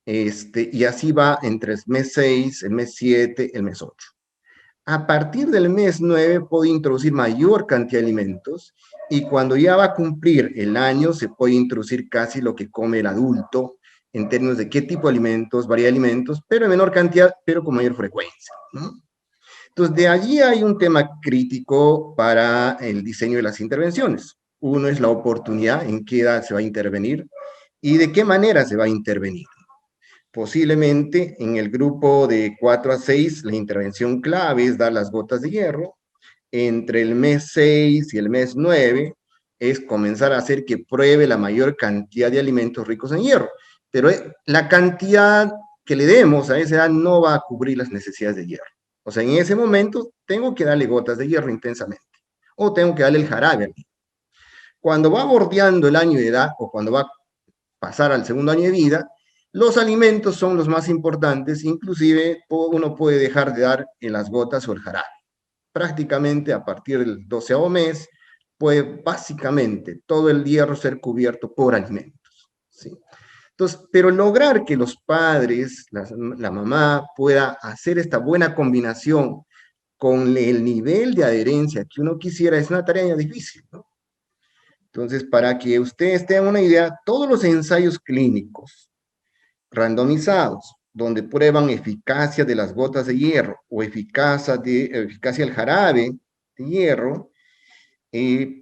y así va entre el mes 6, el mes 7, el mes 8. A partir del mes 9 puede introducir mayor cantidad de alimentos, y cuando ya va a cumplir el año se puede introducir casi lo que come el adulto en términos de qué tipo de alimentos, variedad de alimentos, pero en menor cantidad, pero con mayor frecuencia, ¿no? Entonces, de allí hay un tema crítico para el diseño de las intervenciones. Uno es la oportunidad, en qué edad se va a intervenir y de qué manera se va a intervenir. Posiblemente en el grupo de 4 a 6, la intervención clave es dar las gotas de hierro. Entre el mes 6 y el mes 9 es comenzar a hacer que pruebe la mayor cantidad de alimentos ricos en hierro. Pero la cantidad que le demos a esa edad no va a cubrir las necesidades de hierro. O sea, en ese momento tengo que darle gotas de hierro intensamente, o tengo que darle el jarabe. Cuando va bordeando el año de edad, o cuando va a pasar al segundo año de vida, los alimentos son los más importantes, inclusive uno puede dejar de dar en las gotas o el jarabe. Prácticamente a partir del 12º mes, puede básicamente todo el hierro ser cubierto por alimentos, ¿sí? Entonces, pero lograr que los padres, la mamá, pueda hacer esta buena combinación con el nivel de adherencia que uno quisiera es una tarea difícil, ¿no? Entonces, para que ustedes tengan una idea, todos los ensayos clínicos randomizados, donde prueban eficacia de las gotas de hierro o eficacia del jarabe de hierro,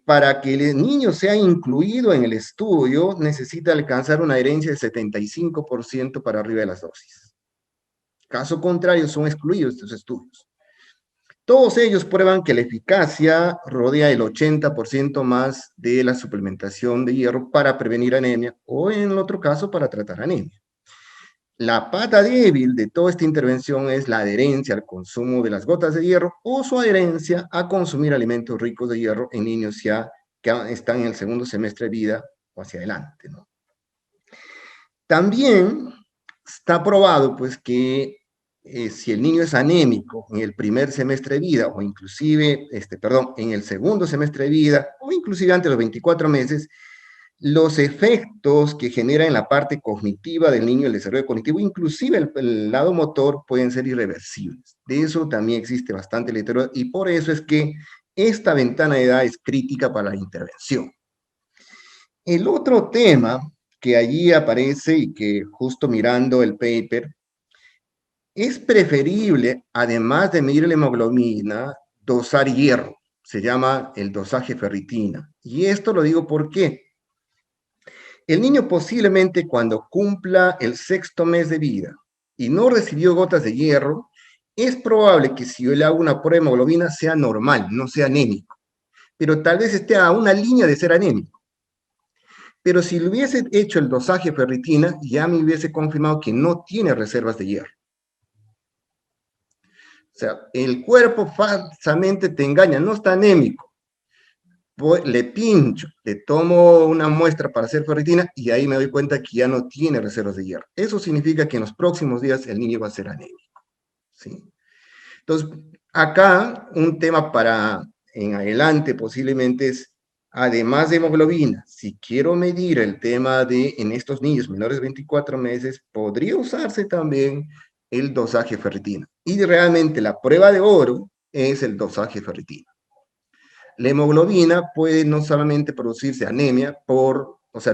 para que el niño sea incluido en el estudio, necesita alcanzar una adherencia de 75% para arriba de las dosis. Caso contrario, son excluidos estos estudios. Todos ellos prueban que la eficacia rodea el 80% más de la suplementación de hierro para prevenir anemia, o en el otro caso, para tratar anemia. La pata débil de toda esta intervención es la adherencia al consumo de las gotas de hierro o su adherencia a consumir alimentos ricos de hierro en niños ya que están en el segundo semestre de vida o hacia adelante, ¿no? También está probado, pues, que si el niño es anémico en el primer semestre de vida o inclusive, en el segundo semestre de vida o inclusive antes de los 24 meses, los efectos que genera en la parte cognitiva del niño, el desarrollo cognitivo, inclusive el lado motor, pueden ser irreversibles. De eso también existe bastante literatura, y por eso es que esta ventana de edad es crítica para la intervención. El otro tema que allí aparece, y que justo mirando el paper, es preferible, además de medir la hemoglobina, dosar hierro. Se llama el dosaje ferritina. Y esto lo digo ¿por qué? El niño posiblemente cuando cumpla el 6º mes de vida y no recibió gotas de hierro, es probable que si yo le hago una prueba de hemoglobina sea normal, no sea anémico. Pero tal vez esté a una línea de ser anémico. Pero si le hubiese hecho el dosaje ferritina, ya me hubiese confirmado que no tiene reservas de hierro. O sea, el cuerpo falsamente te engaña, no está anémico. Le pincho, le tomo una muestra para hacer ferritina y ahí me doy cuenta que ya no tiene reservas de hierro. Eso significa que en los próximos días el niño va a ser anémico, ¿sí? Entonces, acá un tema para en adelante posiblemente es además de hemoglobina, si quiero medir el tema de, en estos niños menores de 24 meses, podría usarse también el dosaje ferritina. Y realmente la prueba de oro es el dosaje ferritina. La hemoglobina puede no solamente producirse anemia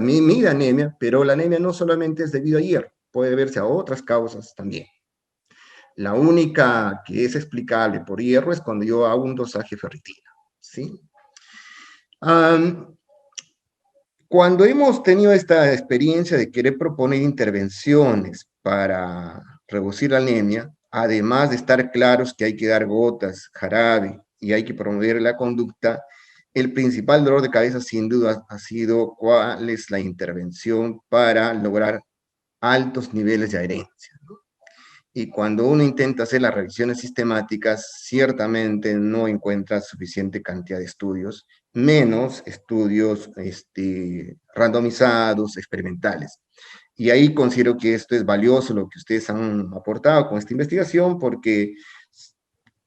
mide anemia, pero la anemia no solamente es debido a hierro, puede verse a otras causas también. La única que es explicable por hierro es cuando yo hago un dosaje ferritina, ¿sí? Cuando hemos tenido esta experiencia de querer proponer intervenciones para reducir la anemia, además de estar claros que hay que dar gotas, jarabe, y hay que promover la conducta, el principal dolor de cabeza sin duda ha sido cuál es la intervención para lograr altos niveles de adherencia, ¿no? Y cuando uno intenta hacer las revisiones sistemáticas, ciertamente no encuentra suficiente cantidad de estudios, menos estudios randomizados, experimentales. Y ahí considero que esto es valioso, lo que ustedes han aportado con esta investigación, porque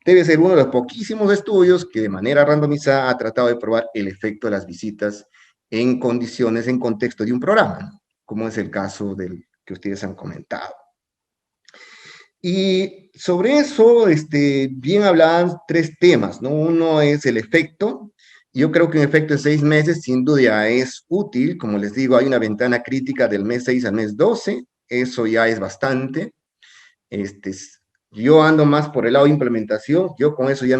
debe ser uno de los poquísimos estudios que de manera randomizada ha tratado de probar el efecto de las visitas en condiciones, en contexto de un programa, ¿no? Como es el caso del que ustedes han comentado. Y sobre eso, bien hablaban tres temas, ¿no? Uno es el efecto. Yo creo que un efecto de 6 meses sin duda es útil. Como les digo, hay una ventana crítica del mes 6 al mes 12. Eso ya es bastante. Yo ando más por el lado de implementación. Yo con eso ya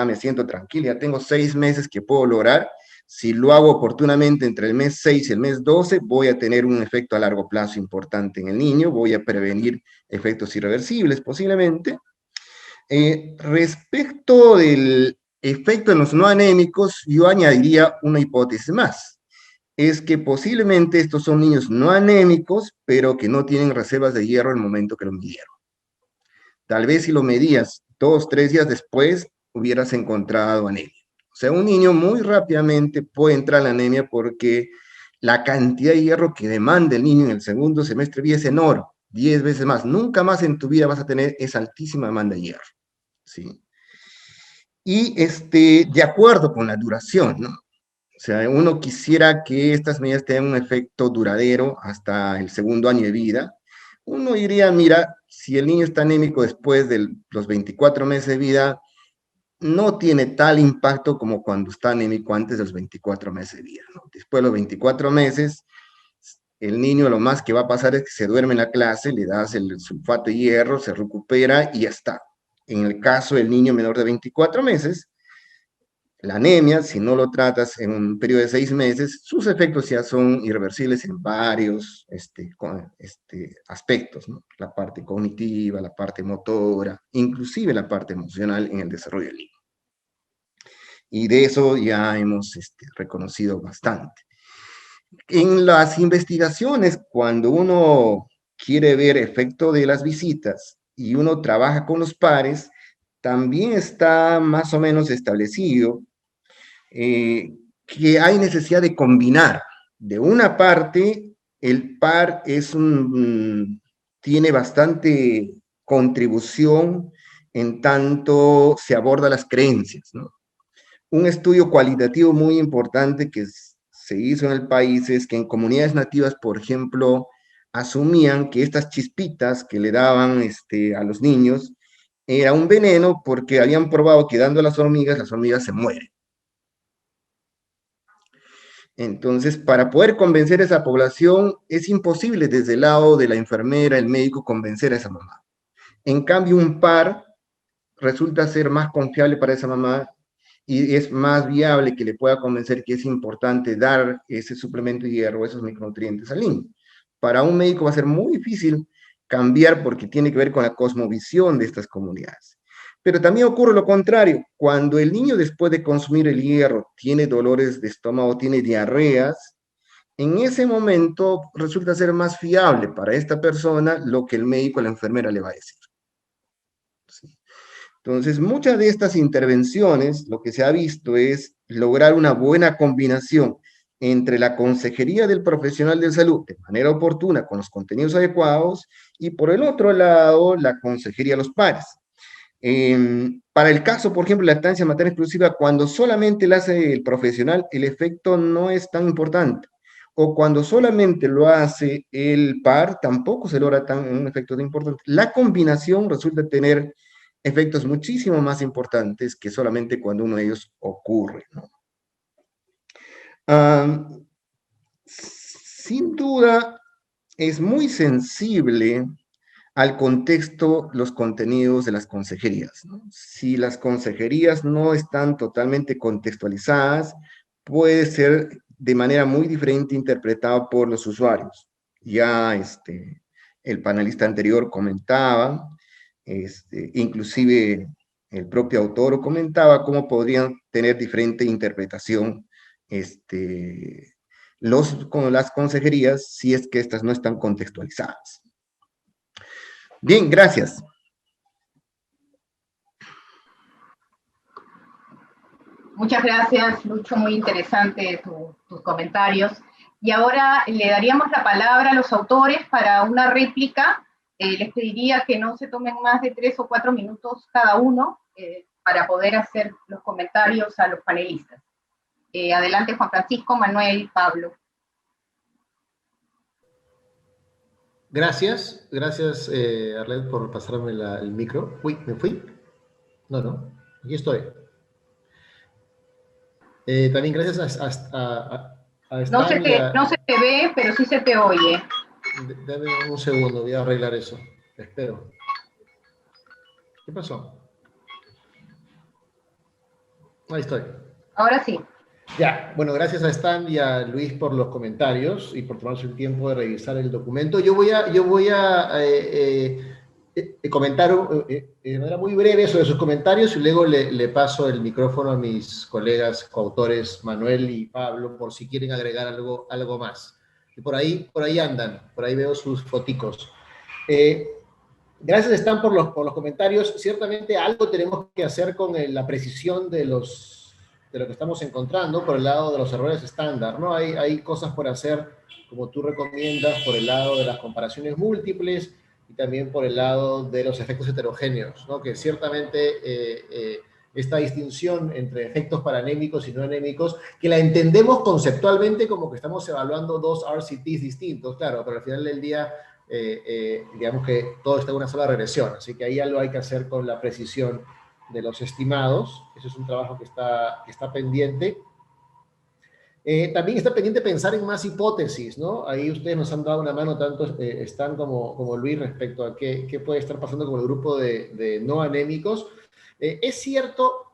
me siento tranquilo. Ya tengo 6 meses que puedo lograr. Si lo hago oportunamente entre el mes 6 y el mes 12, voy a tener un efecto a largo plazo importante en el niño, voy a prevenir efectos irreversibles posiblemente. Respecto del efecto en los no anémicos, yo añadiría una hipótesis más. Es que posiblemente estos son niños no anémicos, pero que no tienen reservas de hierro en el momento que lo midieron. Tal vez si lo medías 2, 3 días después, hubieras encontrado anemia. O sea, un niño muy rápidamente puede entrar en la anemia porque la cantidad de hierro que demanda el niño en el segundo semestre de vida es enorme, 10 veces más. Nunca más en tu vida vas a tener esa altísima demanda de hierro, ¿sí? Y de acuerdo con la duración, ¿no? O sea, uno quisiera que estas medidas tengan un efecto duradero hasta el segundo año de vida. Uno diría, mira, si el niño está anémico después de los 24 meses de vida, no tiene tal impacto como cuando está anémico antes de los 24 meses de vida, ¿no? Después de los 24 meses, el niño lo más que va a pasar es que se duerme en la clase, le das el sulfato de hierro, se recupera y ya está. En el caso del niño menor de 24 meses, la anemia, si no lo tratas en un periodo de 6 meses, sus efectos ya son irreversibles en varios aspectos, ¿no? La parte cognitiva, la parte motora, inclusive la parte emocional en el desarrollo del niño. Y de eso ya hemos reconocido bastante. En las investigaciones, cuando uno quiere ver efecto de las visitas y uno trabaja con los pares, también está más o menos establecido que hay necesidad de combinar. De una parte, el par tiene bastante contribución en tanto se aborda las creencias, ¿no? Un estudio cualitativo muy importante que se hizo en el país es que en comunidades nativas, por ejemplo, asumían que estas chispitas que le daban a los niños era un veneno porque habían probado que dando a las hormigas se mueren. Entonces, para poder convencer a esa población, es imposible desde el lado de la enfermera, el médico, convencer a esa mamá. En cambio, un par resulta ser más confiable para esa mamá y es más viable que le pueda convencer que es importante dar ese suplemento de hierro, esos micronutrientes al niño. Para un médico va a ser muy difícil cambiar porque tiene que ver con la cosmovisión de estas comunidades. Pero también ocurre lo contrario. Cuando el niño después de consumir el hierro tiene dolores de estómago, tiene diarreas, en ese momento resulta ser más fiable para esta persona lo que el médico o la enfermera le va a decir. ¿Sí? Entonces, muchas de estas intervenciones, lo que se ha visto es lograr una buena combinación entre la consejería del profesional de salud de manera oportuna con los contenidos adecuados y por el otro lado, la consejería a los pares. Para el caso, por ejemplo, de lactancia materna exclusiva, cuando solamente lo hace el profesional, el efecto no es tan importante. O cuando solamente lo hace el par, tampoco se logra un efecto tan importante. La combinación resulta tener efectos muchísimo más importantes que solamente cuando uno de ellos ocurre, ¿no? Sin duda, es muy sensible al contexto, los contenidos de las consejerías, ¿no? Si las consejerías no están totalmente contextualizadas, puede ser de manera muy diferente interpretado por los usuarios. Ya el panelista anterior comentaba, inclusive el propio autor comentaba cómo podrían tener diferente interpretación con las consejerías si es que estas no están contextualizadas. Bien, gracias. Muchas gracias, Lucho, muy interesante tus comentarios. Y ahora le daríamos la palabra a los autores para una réplica. Les pediría que no se tomen más de 3 o 4 minutos cada uno para poder hacer los comentarios a los panelistas. Adelante, Juan Francisco, Manuel, Pablo. Gracias, Arlet, por pasarme el micro. Uy, ¿me fui? No, aquí estoy. También gracias a Stan no se te ve, pero sí se te oye. Dame un segundo, voy a arreglar eso. Espero. ¿Qué pasó? Ahí estoy. Ahora sí. Ya, bueno, gracias a Stan y a Luis por los comentarios y por tomarse el tiempo de revisar el documento. Yo voy a comentar de manera muy breve sobre sus comentarios y luego le paso el micrófono a mis colegas coautores Manuel y Pablo por si quieren agregar algo más. Y por ahí andan, por ahí veo sus foticos. Gracias, Stan, por los comentarios. Ciertamente algo tenemos que hacer con la precisión de lo que estamos encontrando por el lado de los errores estándar, ¿no? Hay cosas por hacer, como tú recomiendas, por el lado de las comparaciones múltiples y también por el lado de los efectos heterogéneos, ¿no? Que ciertamente esta distinción entre efectos paranémicos y no anémicos, que la entendemos conceptualmente como que estamos evaluando dos RCTs distintos, claro, pero al final del día, digamos que todo está en una sola regresión, así que ahí algo hay que hacer con la precisión de los estimados. Eso es un trabajo que está pendiente. También está pendiente pensar en más hipótesis, ¿no? Ahí ustedes nos han dado una mano, tanto Stan como Luis, respecto a qué puede estar pasando con el grupo de no anémicos. Es cierto,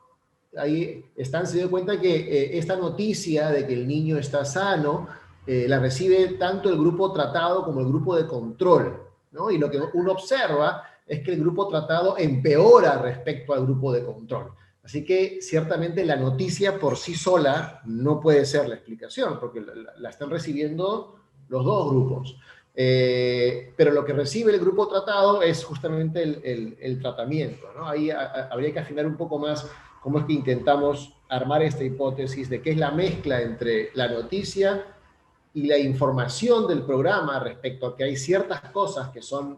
ahí Stan se dio cuenta que esta noticia de que el niño está sano la recibe tanto el grupo tratado como el grupo de control, ¿no? Y lo que uno observa es que el grupo tratado empeora respecto al grupo de control. Así que ciertamente la noticia por sí sola no puede ser la explicación, porque la están recibiendo los dos grupos. Pero lo que recibe el grupo tratado es justamente el tratamiento, ¿no? Ahí habría que afinar un poco más cómo es que intentamos armar esta hipótesis de qué es la mezcla entre la noticia y la información del programa respecto a que hay ciertas cosas que son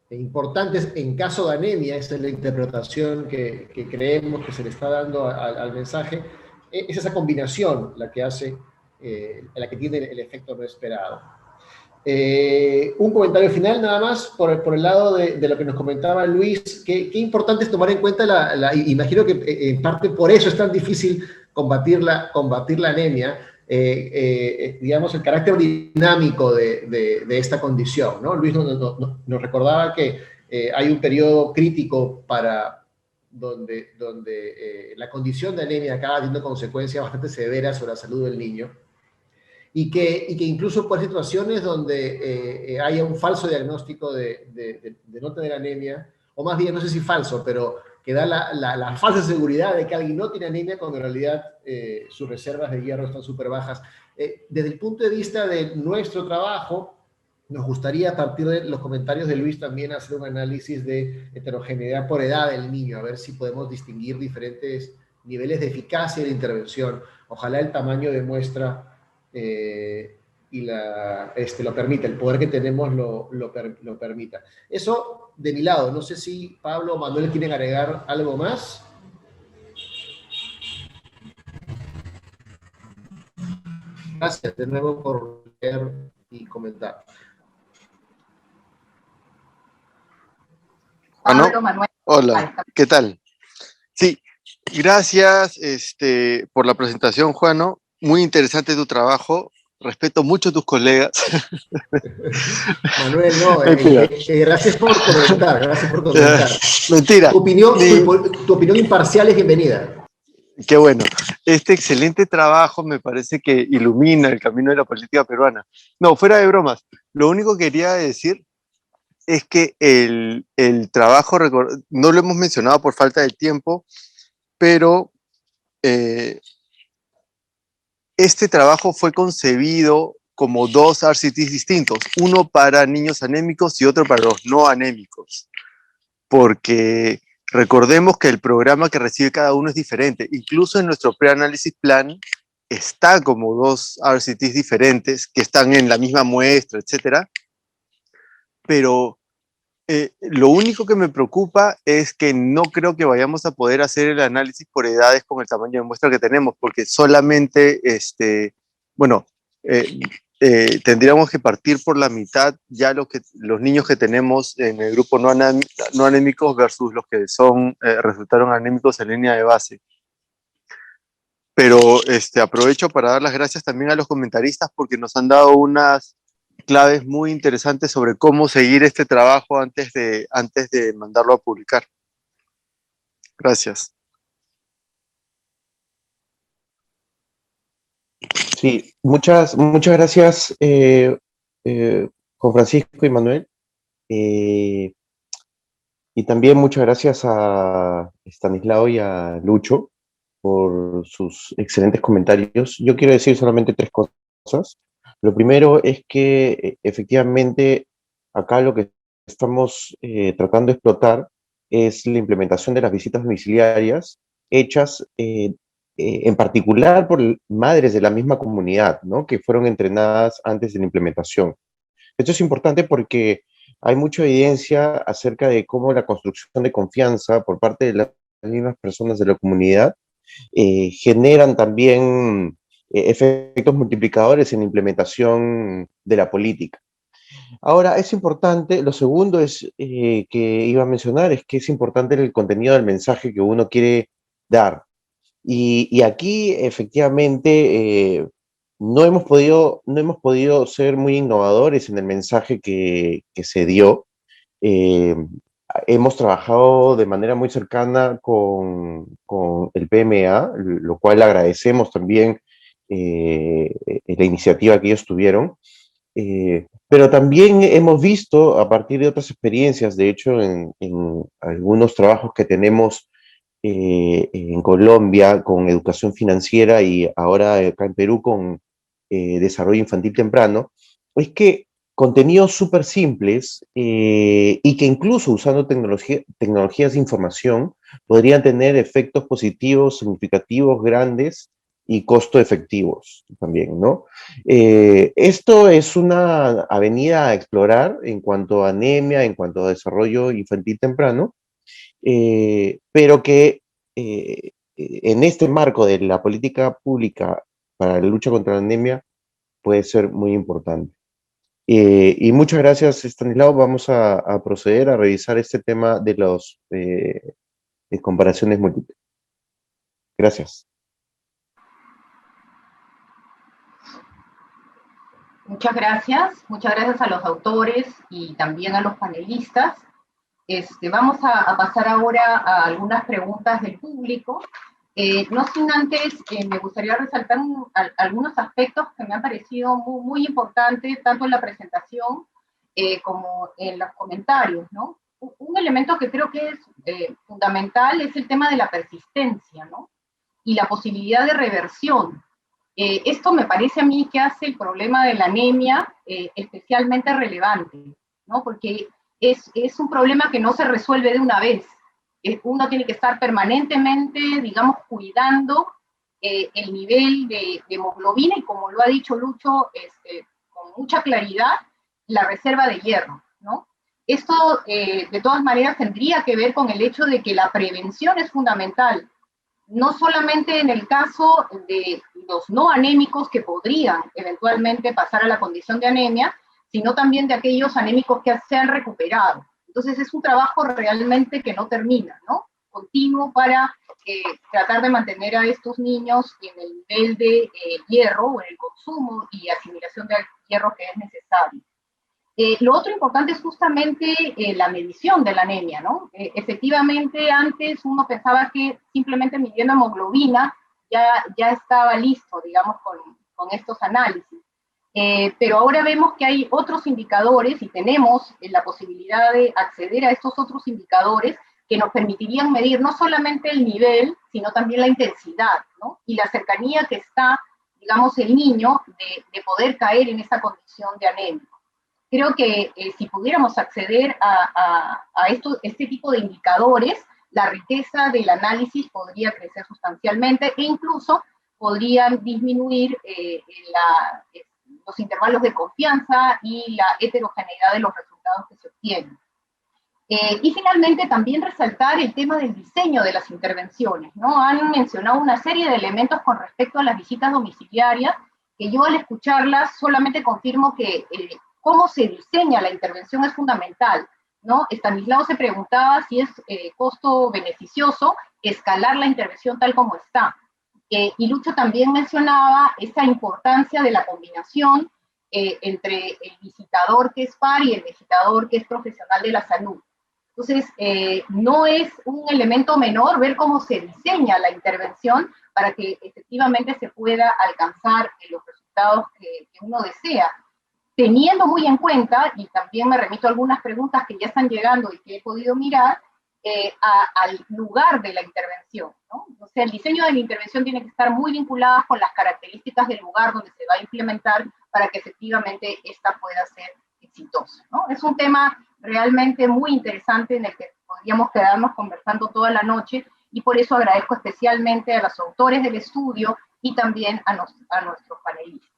importantes en caso de anemia. Esa es la interpretación que creemos que se le está dando al mensaje. Es esa combinación la que hace, la que tiene el efecto no esperado. Un comentario final nada más por el lado de lo que nos comentaba Luis. Qué importante es tomar en cuenta imagino que en parte por eso es tan difícil combatir la anemia, digamos, el carácter dinámico de esta condición, ¿no? Luis nos recordaba que hay un periodo crítico donde la condición de anemia acaba teniendo consecuencias bastante severas sobre la salud del niño, y que incluso por situaciones donde haya un falso diagnóstico de no tener anemia, o más bien, no sé si falso, pero que da la falsa seguridad de que alguien no tiene anemia cuando en realidad sus reservas de hierro están súper bajas. Desde el punto de vista de nuestro trabajo, nos gustaría, a partir de los comentarios de Luis, también hacer un análisis de heterogeneidad por edad del niño, a ver si podemos distinguir diferentes niveles de eficacia de intervención. Ojalá el tamaño de muestra lo permita, el poder que tenemos lo permita. Eso de mi lado, no sé si Pablo o Manuel quieren agregar algo más. Gracias de nuevo por leer y comentar. Pablo, ¿no? Manuel. Hola, ¿qué tal? Sí, gracias por la presentación, Juano. Muy interesante tu trabajo. Respeto mucho a tus colegas. Manuel, no, Mentira. gracias por comentar, gracias por comentar. Mentira. Tu opinión imparcial es bienvenida. Qué bueno. Este excelente trabajo me parece que ilumina el camino de la política peruana. No, fuera de bromas. Lo único que quería decir es que el trabajo, no lo hemos mencionado por falta de tiempo, pero este trabajo fue concebido como dos RCTs distintos, uno para niños anémicos y otro para los no anémicos, porque recordemos que el programa que recibe cada uno es diferente. Incluso en nuestro preanálisis plan está como dos RCTs diferentes que están en la misma muestra, etcétera, pero lo único que me preocupa es que no creo que vayamos a poder hacer el análisis por edades con el tamaño de muestra que tenemos, porque solamente, tendríamos que partir por la mitad ya los niños que tenemos en el grupo no anémicos versus los que resultaron anémicos en línea de base. Pero aprovecho para dar las gracias también a los comentaristas porque nos han dado unas claves muy interesantes sobre cómo seguir este trabajo antes de mandarlo a publicar. Gracias. Sí, muchas gracias, Juan Francisco y Manuel. Y también muchas gracias a Stanislao y a Lucho por sus excelentes comentarios. Yo quiero decir solamente tres cosas. Lo primero es que efectivamente acá lo que estamos tratando de explotar es la implementación de las visitas domiciliarias hechas en particular por madres de la misma comunidad, ¿no? Que fueron entrenadas antes de la implementación. Esto es importante porque hay mucha evidencia acerca de cómo la construcción de confianza por parte de las mismas personas de la comunidad generan también efectos multiplicadores en la implementación de la política. Ahora, es importante, lo segundo es que iba a mencionar, es que es importante el contenido del mensaje que uno quiere dar. Y aquí, efectivamente, no hemos podido ser muy innovadores en el mensaje que se dio. Hemos trabajado de manera muy cercana con el PMA, lo cual agradecemos también la iniciativa que ellos tuvieron. Pero también hemos visto, a partir de otras experiencias, de hecho, en algunos trabajos que tenemos en Colombia con educación financiera y ahora acá en Perú con desarrollo infantil temprano, es que contenidos súper simples y que incluso usando tecnologías de información podrían tener efectos positivos, significativos, grandes y costo efectivos también, ¿no? Esto es una avenida a explorar en cuanto a anemia, en cuanto a desarrollo infantil temprano, pero que en este marco de la política pública para la lucha contra la anemia puede ser muy importante. Y muchas gracias, Stanislao. Vamos a proceder a revisar este tema de las comparaciones múltiples. Gracias. Muchas gracias a los autores y también a los panelistas. Vamos a pasar ahora a algunas preguntas del público. No sin antes, me gustaría resaltar algunos aspectos que me han parecido muy importantes, tanto en la presentación como en los comentarios, ¿no? Un elemento que creo que es fundamental es el tema de la persistencia, ¿no? Y la posibilidad de reversión. Esto me parece a mí que hace el problema de la anemia especialmente relevante, ¿no? Porque es un problema que no se resuelve de una vez. Uno tiene que estar permanentemente, digamos, cuidando el nivel de hemoglobina, y como lo ha dicho Lucho, mucha claridad la reserva de hierro, ¿no? Esto, de todas maneras, tendría que ver con el hecho de que la prevención es fundamental, no solamente en el caso de los no anémicos que podrían eventualmente pasar a la condición de anemia, sino también de aquellos anémicos que se han recuperado. Entonces es un trabajo realmente que no termina, ¿no? Continuo para tratar de mantener a estos niños en el nivel de hierro o en el consumo y asimilación de hierro que es necesario. Lo otro importante es justamente la medición de la anemia, ¿no? Efectivamente, antes uno pensaba que simplemente midiendo hemoglobina ya estaba listo, digamos, con estos análisis. Pero ahora vemos que hay otros indicadores y tenemos la posibilidad de acceder a estos otros indicadores que nos permitirían medir no solamente el nivel, sino también la intensidad, ¿no? Y la cercanía que está, digamos, el niño de poder caer en esa condición de anemia. Creo que si pudiéramos acceder a este tipo de indicadores, la riqueza del análisis podría crecer sustancialmente e incluso podrían disminuir los intervalos de confianza y la heterogeneidad de los resultados que se obtienen. Y finalmente también resaltar el tema del diseño de las intervenciones, ¿no? Han mencionado una serie de elementos con respecto a las visitas domiciliarias, que yo al escucharlas solamente confirmo que cómo se diseña la intervención es fundamental, ¿no? Estanislao se preguntaba si es costo-beneficioso escalar la intervención tal como está. Y Lucho también mencionaba esa importancia de la combinación entre el visitador que es PAR y el visitador que es profesional de la salud. Entonces, no es un elemento menor ver cómo se diseña la intervención para que efectivamente se pueda alcanzar los resultados que uno desea, teniendo muy en cuenta, y también me remito a algunas preguntas que ya están llegando y que he podido mirar, al lugar de la intervención, ¿no? O sea, el diseño de la intervención tiene que estar muy vinculado con las características del lugar donde se va a implementar para que efectivamente esta pueda ser exitosa, ¿no? Es un tema realmente muy interesante en el que podríamos quedarnos conversando toda la noche, y por eso agradezco especialmente a los autores del estudio y también a nuestros panelistas.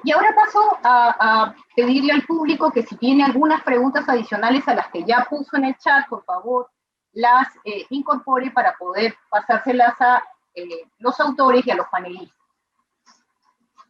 Y ahora paso a pedirle al público que si tiene algunas preguntas adicionales a las que ya puso en el chat, por favor, las incorpore para poder pasárselas a los autores y a los panelistas.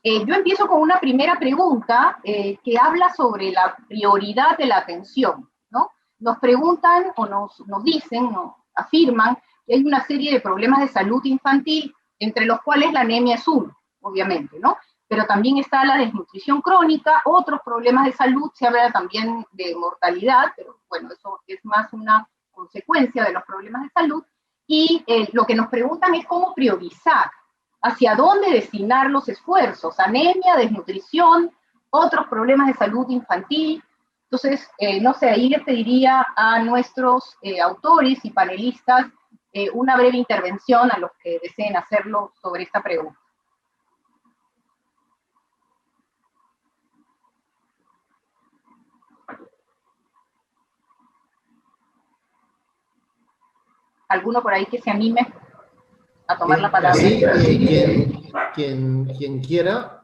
Yo empiezo con una primera pregunta que habla sobre la prioridad de la atención, ¿no? Nos preguntan o nos dicen, nos afirman que hay una serie de problemas de salud infantil, entre los cuales la anemia es uno, obviamente, ¿no? Pero también está la desnutrición crónica, otros problemas de salud, se habla también de mortalidad, pero bueno, eso es más una consecuencia de los problemas de salud, y lo que nos preguntan es cómo priorizar, hacia dónde destinar los esfuerzos, anemia, desnutrición, otros problemas de salud infantil. Entonces, no sé, ahí les pediría a nuestros autores y panelistas una breve intervención a los que deseen hacerlo sobre esta pregunta. ¿Alguno por ahí que se anime a tomar la palabra? Sí, quien quiera.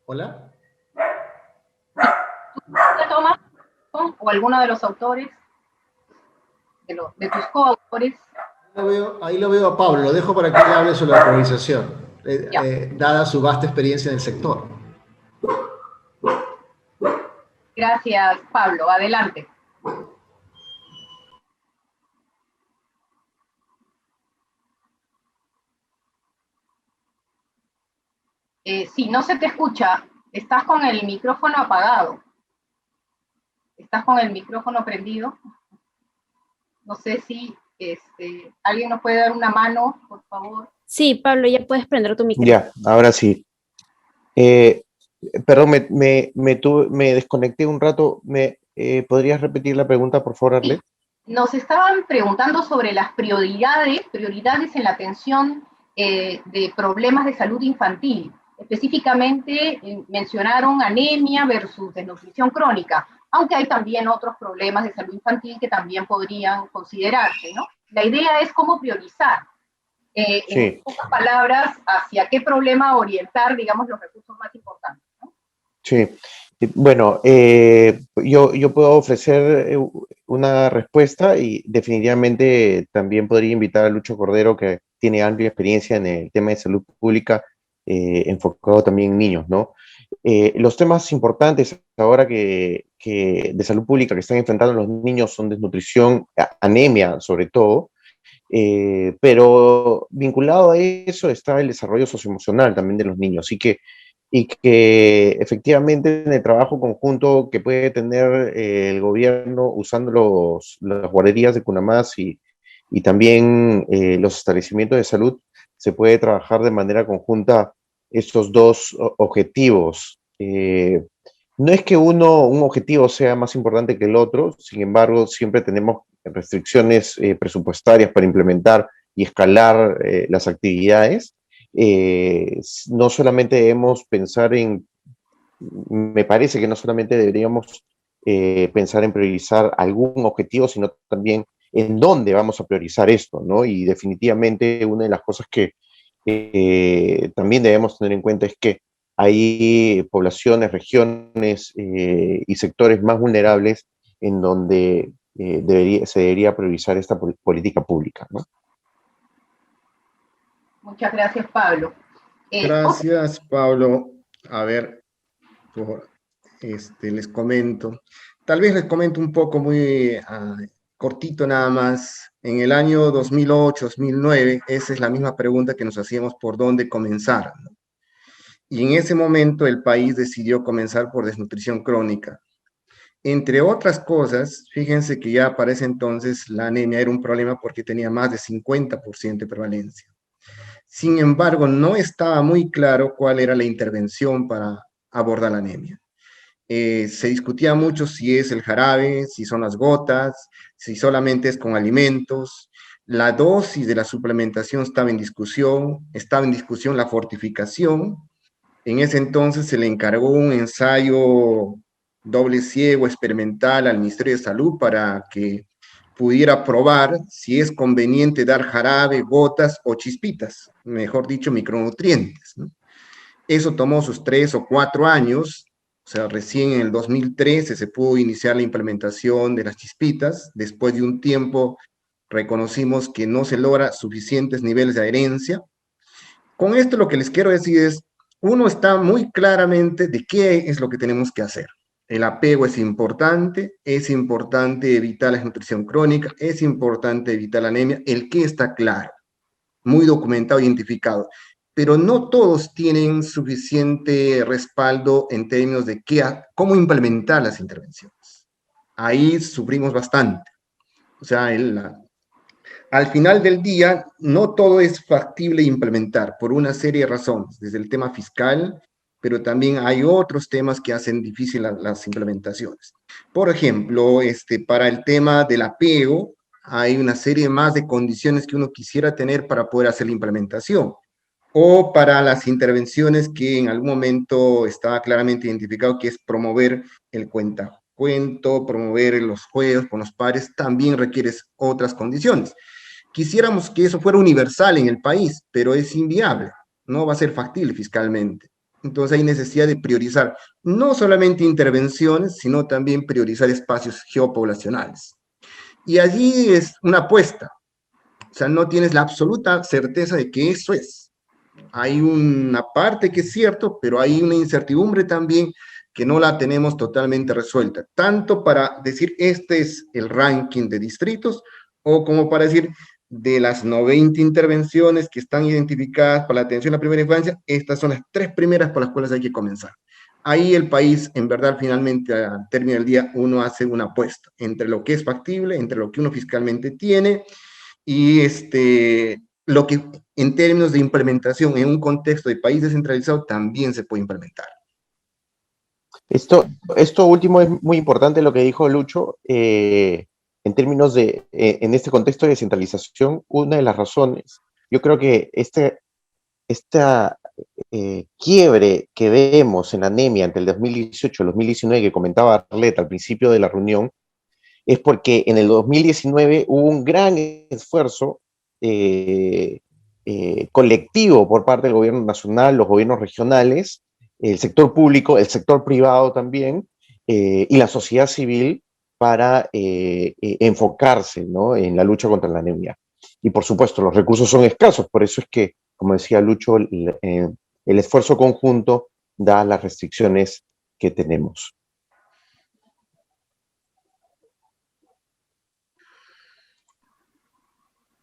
¿Hola? ¿Tú tomas? ¿O alguno de los autores? De tus coautores. Ahí lo veo a Pablo, lo dejo para que le hable sobre la priorización, dada su vasta experiencia en el sector. Gracias, Pablo. Adelante. Sí, no se te escucha. Estás con el micrófono apagado. ¿Estás con el micrófono prendido? No sé si alguien nos puede dar una mano, por favor. Sí, Pablo, ya puedes prender tu micrófono. Ya, ahora sí. Perdón, me desconecté un rato. ¿Podrías repetir la pregunta, por favor, Arlet? Nos estaban preguntando sobre las prioridades en la atención de problemas de salud infantil. Específicamente mencionaron anemia versus desnutrición crónica, aunque hay también otros problemas de salud infantil que también podrían considerarse, ¿no? La idea es cómo priorizar. En pocas palabras, hacia qué problema orientar, digamos, los recursos más importantes, ¿no? Sí. Bueno, yo puedo ofrecer una respuesta y definitivamente también podría invitar a Lucho Cordero, que tiene amplia experiencia en el tema de salud pública, enfocado también en niños, ¿no? Los temas importantes ahora de salud pública que están enfrentando los niños son desnutrición, anemia sobre todo, pero vinculado a eso está el desarrollo socioemocional también de los niños, y que efectivamente en el trabajo conjunto que puede tener el gobierno usando las guarderías de Cunamás y también los establecimientos de salud, se puede trabajar de manera conjunta estos dos objetivos. No es que un objetivo sea más importante que el otro, sin embargo, siempre tenemos restricciones presupuestarias para implementar y escalar las actividades. No solamente debemos pensar me parece que no solamente deberíamos pensar en priorizar algún objetivo, sino también en dónde vamos a priorizar esto, ¿no? Y definitivamente una de las cosas que también debemos tener en cuenta es que hay poblaciones, regiones y sectores más vulnerables en donde se debería priorizar esta política pública, ¿no? Muchas gracias, Pablo. Gracias, Pablo. A ver, les comento. Tal vez les comento un poco muy cortito nada más. En el año 2008, 2009, esa es la misma pregunta que nos hacíamos por dónde comenzar, ¿no? Y en ese momento el país decidió comenzar por desnutrición crónica. Entre otras cosas, fíjense que ya para ese entonces la anemia era un problema porque tenía más de 50% de prevalencia. Sin embargo, no estaba muy claro cuál era la intervención para abordar la anemia. Se discutía mucho si es el jarabe, si son las gotas, si solamente es con alimentos. La dosis de la suplementación estaba en discusión la fortificación. En ese entonces se le encargó un ensayo doble ciego experimental al Ministerio de Salud para que pudiera probar si es conveniente dar jarabe, gotas o chispitas, mejor dicho, micronutrientes, ¿no? Eso tomó sus 3 o 4 años, o sea, recién en el 2013 se pudo iniciar la implementación de las chispitas. Después de un tiempo reconocimos que no se logra suficientes niveles de adherencia. Con esto lo que les quiero decir es, uno está muy claramente de qué es lo que tenemos que hacer. El apego es importante evitar la desnutrición crónica, es importante evitar la anemia, el qué está claro, muy documentado, identificado, pero no todos tienen suficiente respaldo en términos de cómo implementar las intervenciones. Ahí sufrimos bastante. O sea, al final del día, no todo es factible implementar por una serie de razones, desde el tema fiscal, pero también hay otros temas que hacen difícil las implementaciones. Por ejemplo, para el tema del apego, hay una serie más de condiciones que uno quisiera tener para poder hacer la implementación, o para las intervenciones que en algún momento estaba claramente identificado, que es promover el cuentacuento, promover los juegos con los padres, también requiere otras condiciones. Quisiéramos que eso fuera universal en el país, pero es inviable, no va a ser factible fiscalmente. Entonces hay necesidad de priorizar no solamente intervenciones, sino también priorizar espacios geopoblacionales. Y allí es una apuesta, o sea, no tienes la absoluta certeza de que eso es. Hay una parte que es cierto, pero hay una incertidumbre también que no la tenemos totalmente resuelta, tanto para decir este es el ranking de distritos, o como para decir de las 90 intervenciones que están identificadas para la atención a la primera infancia, estas son las 3 primeras por las cuales hay que comenzar. Ahí el país, en verdad, finalmente, al término del día, uno hace una apuesta entre lo que es factible, entre lo que uno fiscalmente tiene, y lo que en términos de implementación en un contexto de país descentralizado también se puede implementar. Esto último es muy importante lo que dijo Lucho. En términos en este contexto de descentralización, una de las razones, yo creo que esta quiebre que vemos en anemia entre el 2018 y el 2019 que comentaba Arlet al principio de la reunión, es porque en el 2019 hubo un gran esfuerzo colectivo por parte del gobierno nacional, los gobiernos regionales, el sector público, el sector privado también, y la sociedad civil para enfocarse, ¿no?, en la lucha contra la anemia. Y por supuesto, los recursos son escasos, por eso es que, como decía Lucho, el esfuerzo conjunto da las restricciones que tenemos.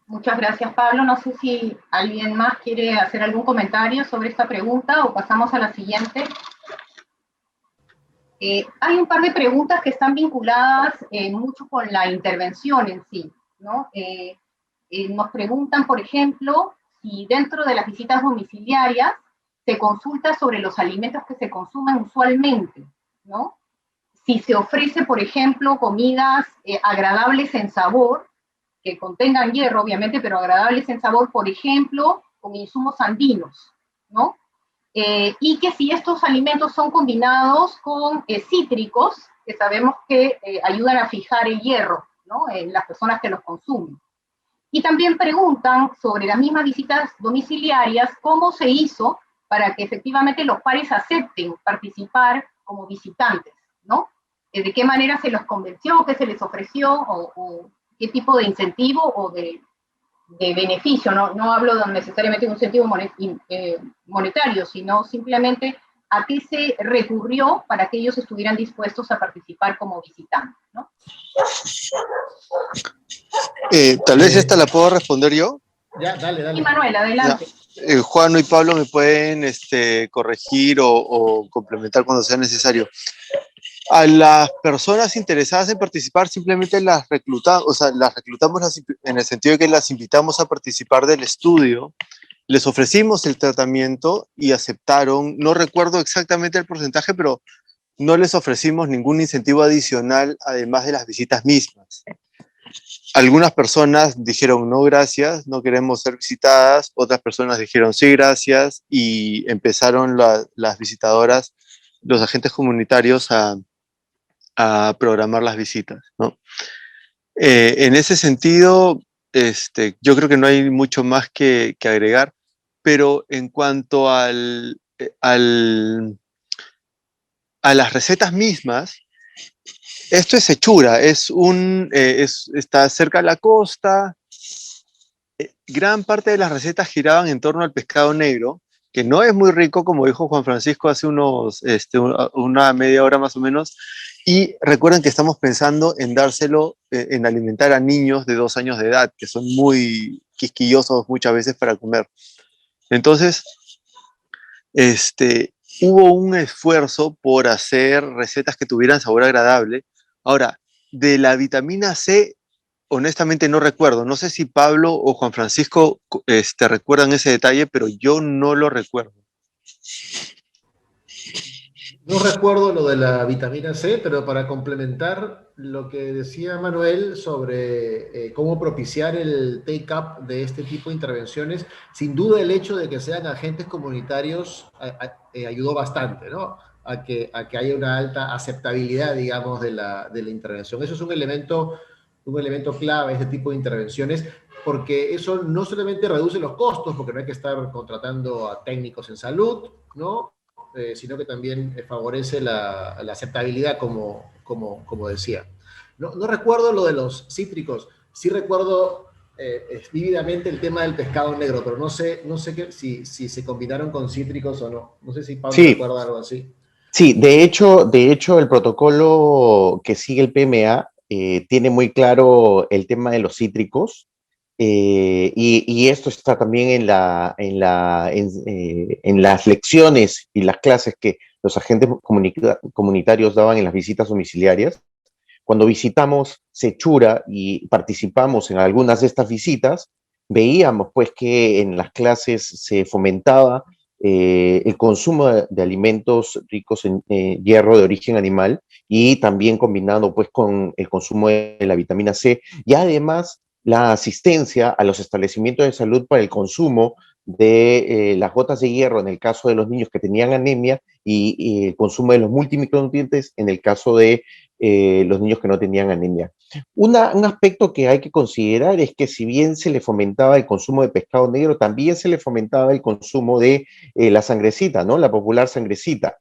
Muchas gracias, Pablo. No sé si alguien más quiere hacer algún comentario sobre esta pregunta o pasamos a la siguiente. Hay un par de preguntas que están vinculadas mucho con la intervención en sí, ¿no? Nos preguntan, por ejemplo, si dentro de las visitas domiciliarias se consulta sobre los alimentos que se consumen usualmente, ¿no? Si se ofrece, por ejemplo, comidas agradables en sabor, que contengan hierro, obviamente, pero agradables en sabor, por ejemplo, con insumos andinos, ¿no? Y que si estos alimentos son combinados con cítricos, que sabemos que ayudan a fijar el hierro, ¿no?, en las personas que los consumen. Y también preguntan sobre las mismas visitas domiciliarias, cómo se hizo para que efectivamente los pares acepten participar como visitantes, ¿no? De qué manera se los convenció, qué se les ofreció, o qué tipo de incentivo o de beneficio, no hablo necesariamente de un incentivo monetario, sino simplemente a qué se recurrió para que ellos estuvieran dispuestos a participar como visitantes, ¿no? Tal vez esta la puedo responder yo. Ya, dale. Y Manuel, adelante. Juan y Pablo me pueden corregir o complementar cuando sea necesario. A las personas interesadas en participar simplemente las reclutamos en el sentido de que las invitamos a participar del estudio, les ofrecimos el tratamiento y aceptaron. No recuerdo exactamente el porcentaje, pero no les ofrecimos ningún incentivo adicional además de las visitas mismas. Algunas personas dijeron no gracias, no queremos ser visitadas, otras personas dijeron sí gracias, y empezaron las visitadoras, los agentes comunitarios a programar las visitas, ¿no? En ese sentido, yo creo que no hay mucho más que agregar, pero en cuanto a las recetas mismas, esto es hechura, está cerca de la costa. Gran parte de las recetas giraban en torno al pescado negro, que no es muy rico, como dijo Juan Francisco hace una media hora más o menos, y recuerden que estamos pensando en dárselo, en alimentar a niños de 2 años de edad, que son muy quisquillosos muchas veces para comer. Entonces, hubo un esfuerzo por hacer recetas que tuvieran sabor agradable. Ahora, de la vitamina C, honestamente no recuerdo. No sé si Pablo o Juan Francisco recuerdan ese detalle, pero yo no lo recuerdo. No recuerdo lo de la vitamina C, pero para complementar lo que decía Manuel sobre cómo propiciar el take-up de este tipo de intervenciones, sin duda el hecho de que sean agentes comunitarios ayudó bastante, ¿no?, a que haya una alta aceptabilidad, digamos, de la intervención. Eso es un elemento clave, este tipo de intervenciones, porque eso no solamente reduce los costos, porque no hay que estar contratando a técnicos en salud, ¿no?, sino que también favorece la aceptabilidad, como decía. No recuerdo lo de los cítricos, sí recuerdo vívidamente el tema del pescado negro, pero no sé si se combinaron con cítricos o no. No sé si Pablo recuerda algo así. Sí, de hecho, el protocolo que sigue el PMA tiene muy claro el tema de los cítricos. Y esto está también en las lecciones y las clases que los agentes comunitarios daban en las visitas domiciliarias. Cuando visitamos Sechura y participamos en algunas de estas visitas, veíamos pues que en las clases se fomentaba el consumo de alimentos ricos en hierro de origen animal, y también combinado pues con el consumo de la vitamina C, y además la asistencia a los establecimientos de salud para el consumo de las gotas de hierro en el caso de los niños que tenían anemia, y el consumo de los multimicronutrientes en el caso de los niños que no tenían anemia. Un aspecto que hay que considerar es que si bien se le fomentaba el consumo de pescado negro, también se le fomentaba el consumo de la sangrecita, ¿no? La popular sangrecita.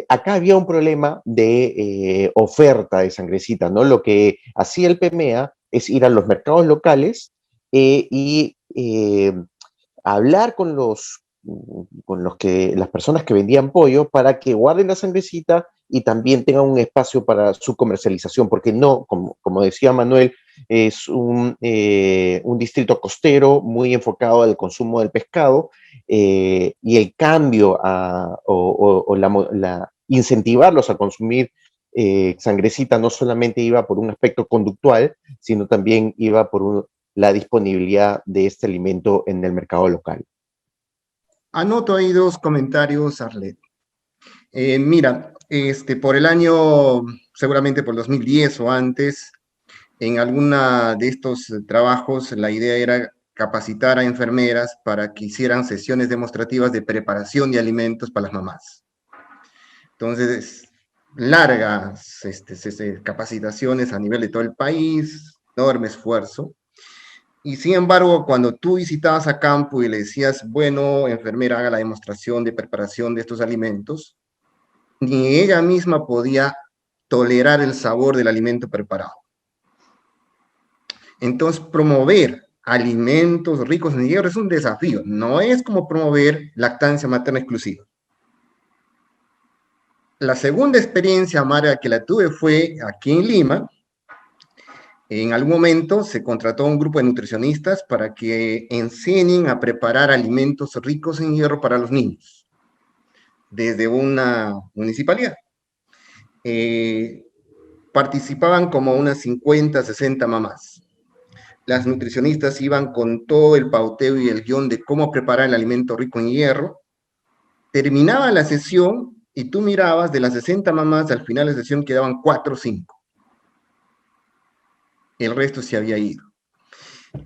Acá había un problema de oferta de sangrecita, ¿no? Lo que hacía el PMEA es ir a los mercados locales y hablar con las personas que vendían pollo para que guarden la sangrecita y también tengan un espacio para su comercialización, porque no, como decía Manuel, es un distrito costero muy enfocado al consumo del pescado, y el cambio incentivarlos a consumir sangrecita no solamente iba por un aspecto conductual, sino también iba por la disponibilidad de este alimento en el mercado local. Anoto ahí dos comentarios, Arlet. Mira, por el año, seguramente por 2010 o antes, en alguna de estos trabajos, la idea era capacitar a enfermeras para que hicieran sesiones demostrativas de preparación de alimentos para las mamás. Entonces, largas capacitaciones a nivel de todo el país, enorme esfuerzo. Y sin embargo, cuando tú visitabas a campo y le decías, bueno, enfermera, haga la demostración de preparación de estos alimentos, ni ella misma podía tolerar el sabor del alimento preparado. Entonces, promover alimentos ricos en hierro es un desafío, no es como promover lactancia materna exclusiva. La segunda experiencia amarga que la tuve fue aquí en Lima. En algún momento se contrató a un grupo de nutricionistas para que enseñen a preparar alimentos ricos en hierro para los niños, desde una municipalidad. Participaban como unas 50, 60 mamás. Las nutricionistas iban con todo el pauteo y el guión de cómo preparar el alimento rico en hierro. Terminaba la sesión y tú mirabas de las 60 mamás, al final de la sesión quedaban 4 o 5. El resto se había ido.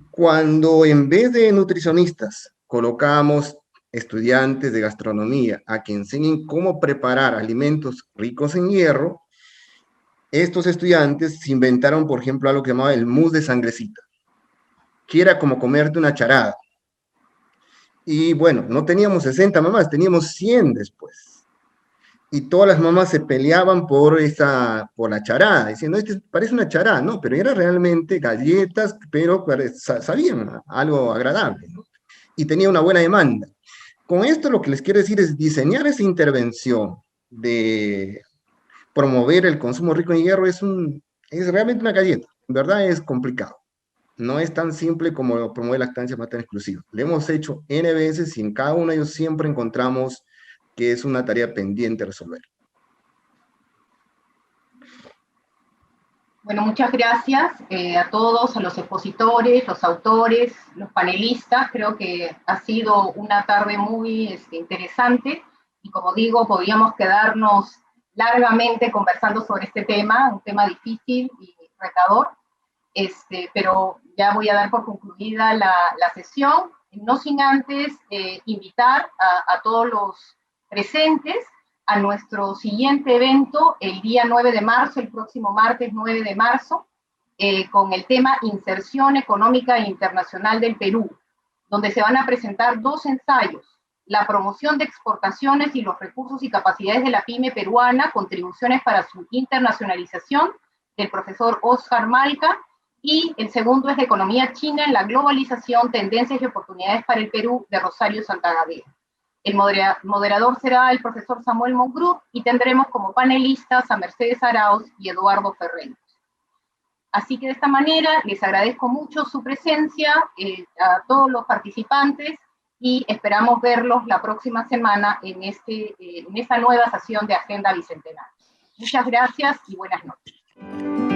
Cuando en vez de nutricionistas colocamos estudiantes de gastronomía a que enseñen cómo preparar alimentos ricos en hierro, estos estudiantes se inventaron, por ejemplo, algo que llamaba el mousse de sangrecita, que era como comerte una charada. Y bueno, no teníamos 60 mamás, teníamos 100 después. Y todas las mamás se peleaban por la charada, diciendo, parece una charada, ¿no? Pero era realmente galletas, pero sabían algo agradable, ¿no? Y tenía una buena demanda. Con esto lo que les quiero decir es diseñar esa intervención de promover el consumo rico en hierro es realmente una galleta. En verdad es complicado. No es tan simple como promover lactancia materna exclusiva. Lo hemos hecho N veces y en cada uno de ellos siempre encontramos que es una tarea pendiente resolver. Bueno, muchas gracias a todos, a los expositores, los autores, los panelistas. Creo que ha sido una tarde muy interesante y, como digo, podríamos quedarnos largamente conversando sobre este tema, un tema difícil y retador, pero ya voy a dar por concluida la sesión, no sin antes invitar a todos los presentes a nuestro siguiente evento el día 9 de marzo, el próximo martes 9 de marzo, con el tema Inserción Económica Internacional del Perú, donde se van a presentar 2 ensayos: la promoción de exportaciones y los recursos y capacidades de la pyme peruana, contribuciones para su internacionalización, del profesor Oscar Malca, y el segundo es la economía china en la globalización, tendencias y oportunidades para el Perú, de Rosario Santagavera. El moderador será el profesor Samuel Mongrú y tendremos como panelistas a Mercedes Arauz y Eduardo Ferreira. Así que de esta manera les agradezco mucho su presencia a todos los participantes y esperamos verlos la próxima semana en esta nueva sesión de Agenda Bicentenario. Muchas gracias y buenas noches.